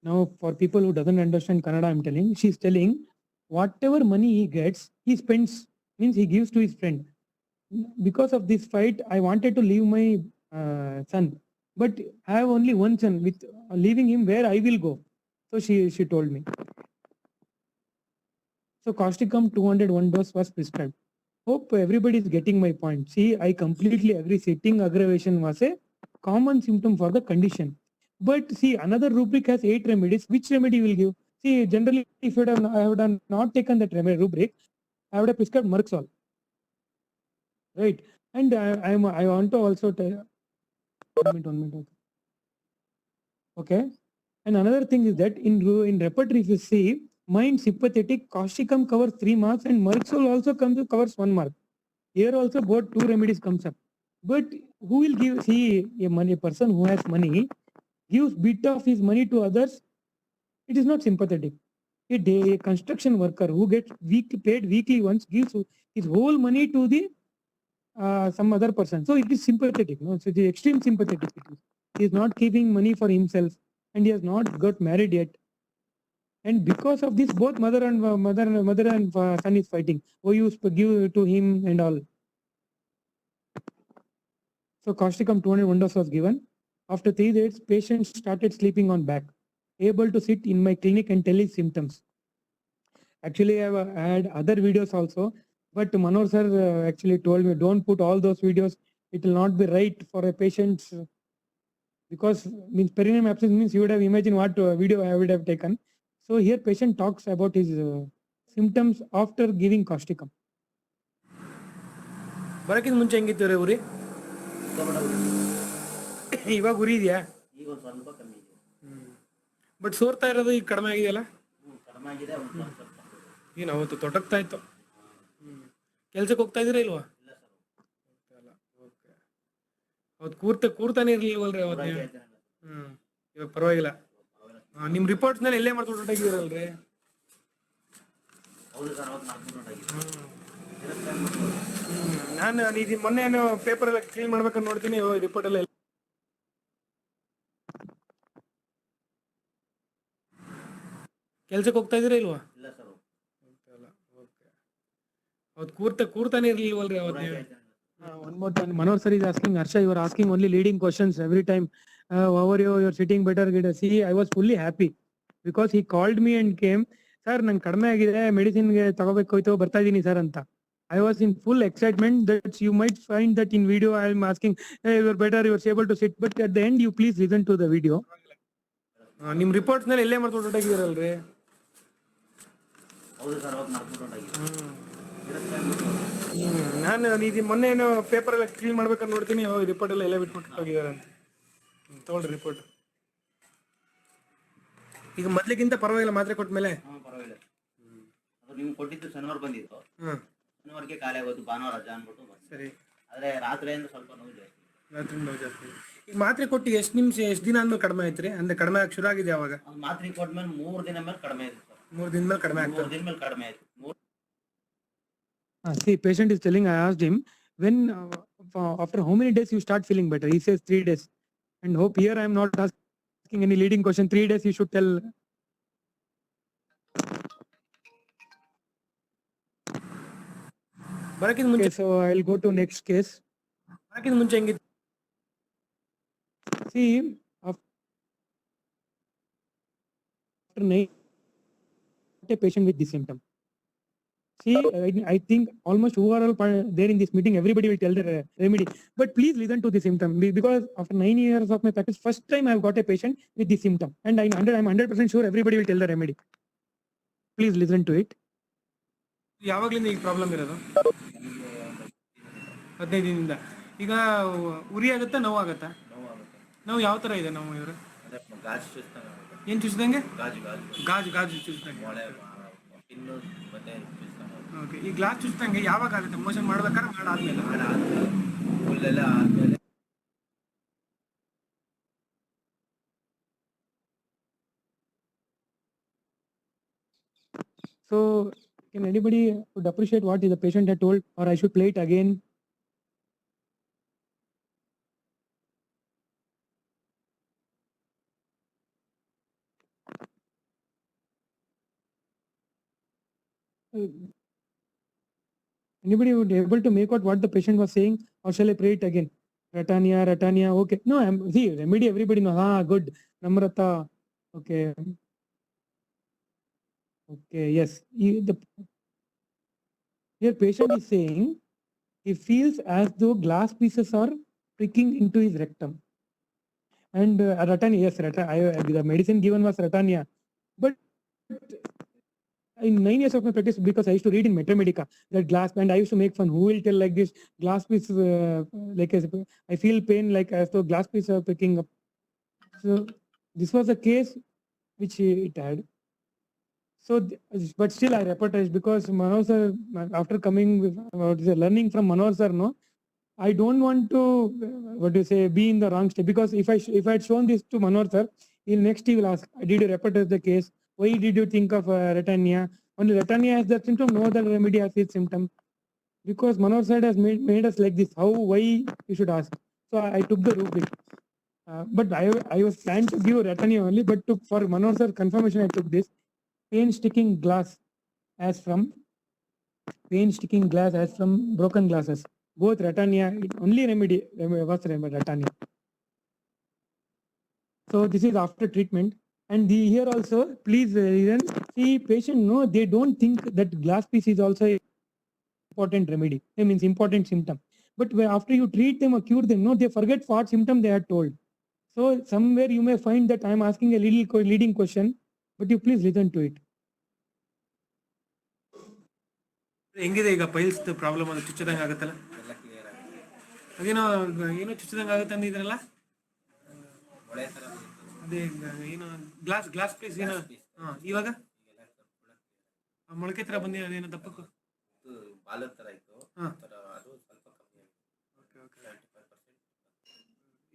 Now, for people who doesn't understand Kannada, I'm telling, she's telling, whatever money he gets, he spends, means he gives to his friend. Because of this fight, I wanted to leave my son, but I have only one son. With leaving him, where I will go? So she told me. So causticum 201 dose was prescribed. Hope everybody is getting my point. See, I completely agree. Sitting aggravation was a common symptom for the condition. But see, another rubric has 8 remedies. Which remedy will give? See, generally, if I would have not taken that rubric, I would have prescribed Merxol. Right? And I want to also tell. 1 minute. Okay. And another thing is that in repertory, if you see, mind sympathetic, causticum covers 3 marks and Merxol also covers 1 mark. Here also both 2 remedies comes up. But who will give? See, a person who has money gives bit of his money to others. It is not sympathetic. A construction worker who gets paid weekly once gives his whole money to the some other person. So it is sympathetic. No, so it is extreme sympathetic. He is not keeping money for himself, and he has not got married yet. And because of this, both mother and son is fighting. Oh, you give to him and all. So causticum 201 dose was given. After 3 days, patient started sleeping on back, able to sit in my clinic and tell his symptoms. Actually, I have had other videos also, but Manor sir actually told me, don't put all those videos. It will not be right for a patient because means perineum abscess means you would have imagined what video I would have taken. So here patient talks about his symptoms after giving causticum. ಬರೋಕ್ಕಿಂತ ಮುಂಚೆ ಹೆಂಗಿತ್ತು ರೀ ಉರಿ? ಇವಾಗ ಉರಿ ಇದೆಯಾ? ಈಗ ಒಂದು ಸ್ವಲ್ಪ ಕಮ್ಮಿ ಇದೆ. ಬಟ್ ಸೋರ್ತಾ ಇರೋದು ಈಗ ಕಡಿಮೆ ಆಗಿದೆಯಲ್ಲ? ಕಡಿಮೆ ಆಗಿದೆ. ಏನು ಅವತ್ತು ತೊಟಕ್ತಾ ಇತ್ತು. ಕೆಲ್ಸಕ್ಕೆ ಹೋಗ್ತಾ ಇದ್ದೀರಾ ಇಲ್ವಾ? ಇಲ್ಲ ಸರ್. ಓಕೆ. ಅವತ್ತು ಕೂರ್ತಾನೆ ಇರ್ಲಿಲ್ವಲ್ರಿ ಅವತ್ತು? ಇವಾಗ ಪರವಾಗಿಲ್ಲ. ನಿಮ್ಮ ರಿಪೋರ್ಟ್ಸ್ನಲ್ಲಿ ಎಲ್ಲೇ ಮಾಡ್ಕೊಂಡು ಹೊರಟಾಗಿದ್ದೀರಲ್ರಿ? ಹೌದು ಸರ್, ಅವತ್ತು ಮಾಡ್ಕೊಂಡು ನಾನು ಇದು ಮೊನ್ನೆ ಏನೋ ಪೇಪರ್ ಎಲ್ಲ ಕ್ಲೀನ್ ಮಾಡ್ಬೇಕಂತ ನೋಡ್ತೀನಿ, ರಿಪೋರ್ಟ್ ಎಲ್ಲ ಕೆಲ್ಸಕ್ಕೆ ಹೋಗ್ತಾ ಇದ್ದೀರಾ ಇಲ್ವಾ? ಇಲ್ಲ ಸರ್. ಓಕೆ. ಅವತ್ತು ಕೂರ್ತಾನೆ ಇರ್ಲಿಲ್ವಲ್ರಿ ಅವತ್ತು? One more time, Manor sir is asking, Harsha, you are asking only leading questions every time. How are you? You're sitting better. See, I was fully happy because he called me and came. Sir, ನಂಗೆ ಕಡಿಮೆ ಆಗಿದೆ, ಮೆಡಿಸಿನ್ಗೆ ತಗೋಬೇಕು ಬರ್ತಾ ಇದೀನಿ sir ಅಂತ. I was in full excitement that you might find that in video I am asking, hey, you're better, you're able to sit. But at the end, you please listen to the video. ನಿಮ್ಮ ರಿಪೋರ್ಟ್ಸ್ನಲ್ಲಿ ಎಲ್ಲೇ ಮಾಡ್ಕೊಂಡು ಹೊರಟಾಗಿದ್ದೀರಲ್ರಿ? ಹೌದು sir, ಅವತ್ತು ಮಾಡ್ಕೊಂಡು ಹೊರಟಾಗಿದ್ದೀನಿ. ನಾನು ಇದು ಮೊನ್ನೆ ಏನೋ ಪೇಪರ್ ಎಲ್ಲ ಕ್ಲೀನ್ ಮಾಡ್ಬೇಕಂತ ನೋಡ್ತೀನಿ, ರಿಪೋರ್ಟ್ ಎಲ್ಲ ಎಲ್ಲೇ ಬಿಟ್ಬಿಟ್ಟು ಹೋಗಿದ್ದಾರೆ ಅಂತ. ತಗೊಳ್ರಿ ರಿಪೋರ್ಟ್. ಈಗ ಮೊದಲಿಗಿಂತ ಪರವಾಗಿಲ್ಲ ಮಾತ್ರೆ ಕೊಟ್ಟ ಮೇಲೆ? ಪರವಾಗಿಲ್ಲ. ಅದು ನೀವು ಕೊಟ್ಟಿದ್ದು ಶನಿವಾರ ಬಂದಿತ್ತು. ಶನಿವಾರಕ್ಕೆ ಖಾಲಿ ಆಗೋದು, ಭಾನುವಾರ ರಜಾ ಅಂದ್ಬಿಟ್ಟು ಬಂದು. ಸರಿ. ಆದರೆ ರಾತ್ರಿಯಿಂದ ಸ್ವಲ್ಪ ನೋವು ಜಾಸ್ತಿ. ರಾತ್ರಿ ನೋವು ಜಾಸ್ತಿ ಇದೆ. ಈಗ ಮಾತ್ರೆ ಕೊಟ್ಟು ಎಷ್ಟು ನಿಮಿಷ ಎಷ್ಟು ದಿನ ಆದ್ಮೇಲೆ ಕಡಿಮೆ ಆಯ್ತು ಅಂದ್ರೆ ಕಡಿಮೆ ಆಗಿ ಶುರು ಆಗಿದೆ ಯಾವಾಗ? ಮಾತ್ರೆ ಕೊಟ್ಮೇಲೆ 3 ದಿನ ಮೇಲೆ ಕಡಿಮೆ ಆಯ್ತು ಸರ್. 3 ದಿನ ಮೇಲೆ ಕಡಿಮೆ 3 ಆಗ್ತದೆ. ದಿನ ಮೇಲೆ ಕಡಿಮೆ ಆಯ್ತು. See, patient is telling, I asked him, when after how many days you start feeling better? He says 3 days. And hope here I am not asking any leading question. 3 days you should tell. ಬರಕ್ಕಿಂತ ಮುಂಚೆ Okay, so I'll go to next case. ಬರಕ್ಕಿಂತ ಮುಂಚೆ ಹೆಂಗಿತ್ತು? See, after 9, a patient with this symptom. See, I think almost overall there in this meeting, everybody will tell the remedy. But please listen to the symptom, because after 9 years of my practice, first time I've got a patient with this symptom, and I'm 100% sure everybody will tell the remedy. Please listen to it. ಯಾವಾಗ್ಲಿಂದ ಈ problem ಇರೋದು? 15 ದಿನದಿಂದ. ಈಗ ಉರಿ ಆಗುತ್ತಾ ನೋವು ಆಗುತ್ತಾ? ನೋವು ಯಾವ ತರ ಇದೆ ನೋವು ಇವ್ರೆ? ಗಾಜು ಚುಚ್ಚಿದಂಗೆ ಆಗುತ್ತೆ. ಏನ್ ಚುಚ್ಚಿದಂಗೆ? ಗಾಜು ಗಾಜು ಗಾಜು ಗಾಜು ಚುಚ್ಚಿದಂಗೆ. ಮೊಳೆ ಪಿನ್ನು ಮತ್ತೆ ಚುಚ್ಚಿದಂಗೆ. ಓಕೆ, ಈ ಗ್ಲಾಸ್ ಚುಚ್ಚಿದಂಗೆ ಯಾವಾಗ ಆಗುತ್ತೆ? ಮೋಷನ್ ಮಾಡ್ಬೇಕಾದ್ರೆ ಮಾಡಾದ್ಮೇಲೆ? ಆದ್ಮೇಲೆ ಫುಲ್ಲೆಲ್ಲ ಆದ್ಮೇಲೆ. So, can anybody would appreciate what the patient had told, or I should play it again? Anybody would be able to make out what the patient was saying, or shall I pray it again? Ratania, okay. No, see, remedy everybody knows. Ah, good. Namrata, okay. Okay, yes. Here patient is saying he feels as though glass pieces are pricking into his rectum. And Ratania, yes, the medicine given was Ratania. But in 9 years of my practice, because I used to read in Metromedica that glass, and I used to make fun. Who will tell like this glass piece? Like I feel pain like as though glass piece are picking up. So this was a case which it had. So, but still I repetize, because Manoj sir, after coming with learning from Manoj sir, no, I don't want to be in the wrong state, because if I had shown this to Manoj sir, he will ask, did you repetize the case? Why did you think of Retania? Only Retania has that symptom, no other remedy has its symptom. Because Manoj sir has made us like this. Why you should ask? So I took the rubric. But I was planned to give Retania only, but for Manoj sir confirmation I took this. Pain-sticking glass as from broken glasses. Both Retania, only remedy was Retania. So this is after treatment. And here also, please see patient, no, they don't think that glass piece is also a important remedy. It means important symptom. But after you treat them or cure them, no, they forget what symptom they had told. So somewhere you may find that I am asking a leading question, but you please listen to it. ಹೆಂಗಿದೆ ಈಗ piles problem ಅದು ಚುಚ್ಚದಂಗೆ ಆಗುತ್ತಲ್ಲ? ಎಲ್ಲ clear ಆಗಿದೆ. ಏನೋ ಚುಚ್ಚದಂಗೆ ಆಗುತ್ತೆ ಅಂದಿದ್ರಲ್ಲ? ಮೊಳೆ ತರ ಅದೇ ಏನು ಗ್ಲಾಸ್ ಪೀಸ್ ಏನೋ. ಇವಾಗ ಮೊಳಕೆ ತರ ಬಂದಿದೆ, ಅದೇನೋ ದಪ್ಪಕ್ಕೂ ಬಾಲದ ತರ ಇತ್ತು, ಅದು ಸ್ವಲ್ಪ ಕಮ್ಮಿ ಆಗಿದೆ. Okay okay, 75%.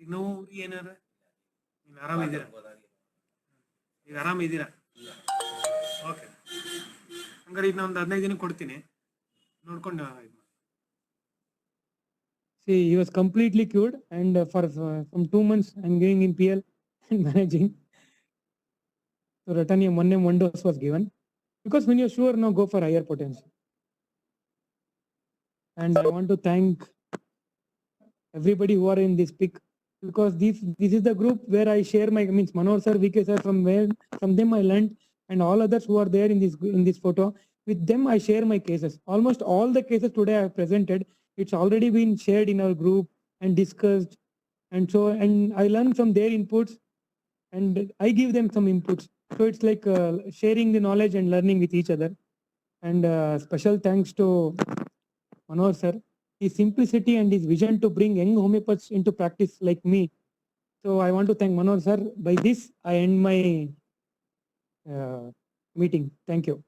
ಈಗ ನೋವು ಏನಾರ ನೀವು ಆರಾಮಿದ್ದೀರಾ? ಈಗ ಆರಾಮಿದ್ದೀರಾ? ಓಕೆ, ಹಂಗಾರೆ ಈಗ ನಾನು ಒಂದು 15 ದಿನ ಕೊಡ್ತೀನಿ, ನೋಡ್ಕೊಂಡು. See, he was completely cured, and for from 2 months I'm giving in PL and managing. So Retanium one dose was given, because when you're sure, now go for higher potency. And I want to thank everybody who are in this pick, because this is the group where I share my Manoj sir, VK sir, from them I learned, and all others who are there in this photo. With them I share my cases. Almost all the cases today I have presented, it's already been shared in our group and discussed, and I learn from their inputs, and I give them some inputs. So it's like sharing the knowledge and learning with each other. And special thanks to Manoj sir, his simplicity and his vision to bring young homeopaths into practice like me. So I want to thank Manoj sir. By this I end my meeting. Thank you.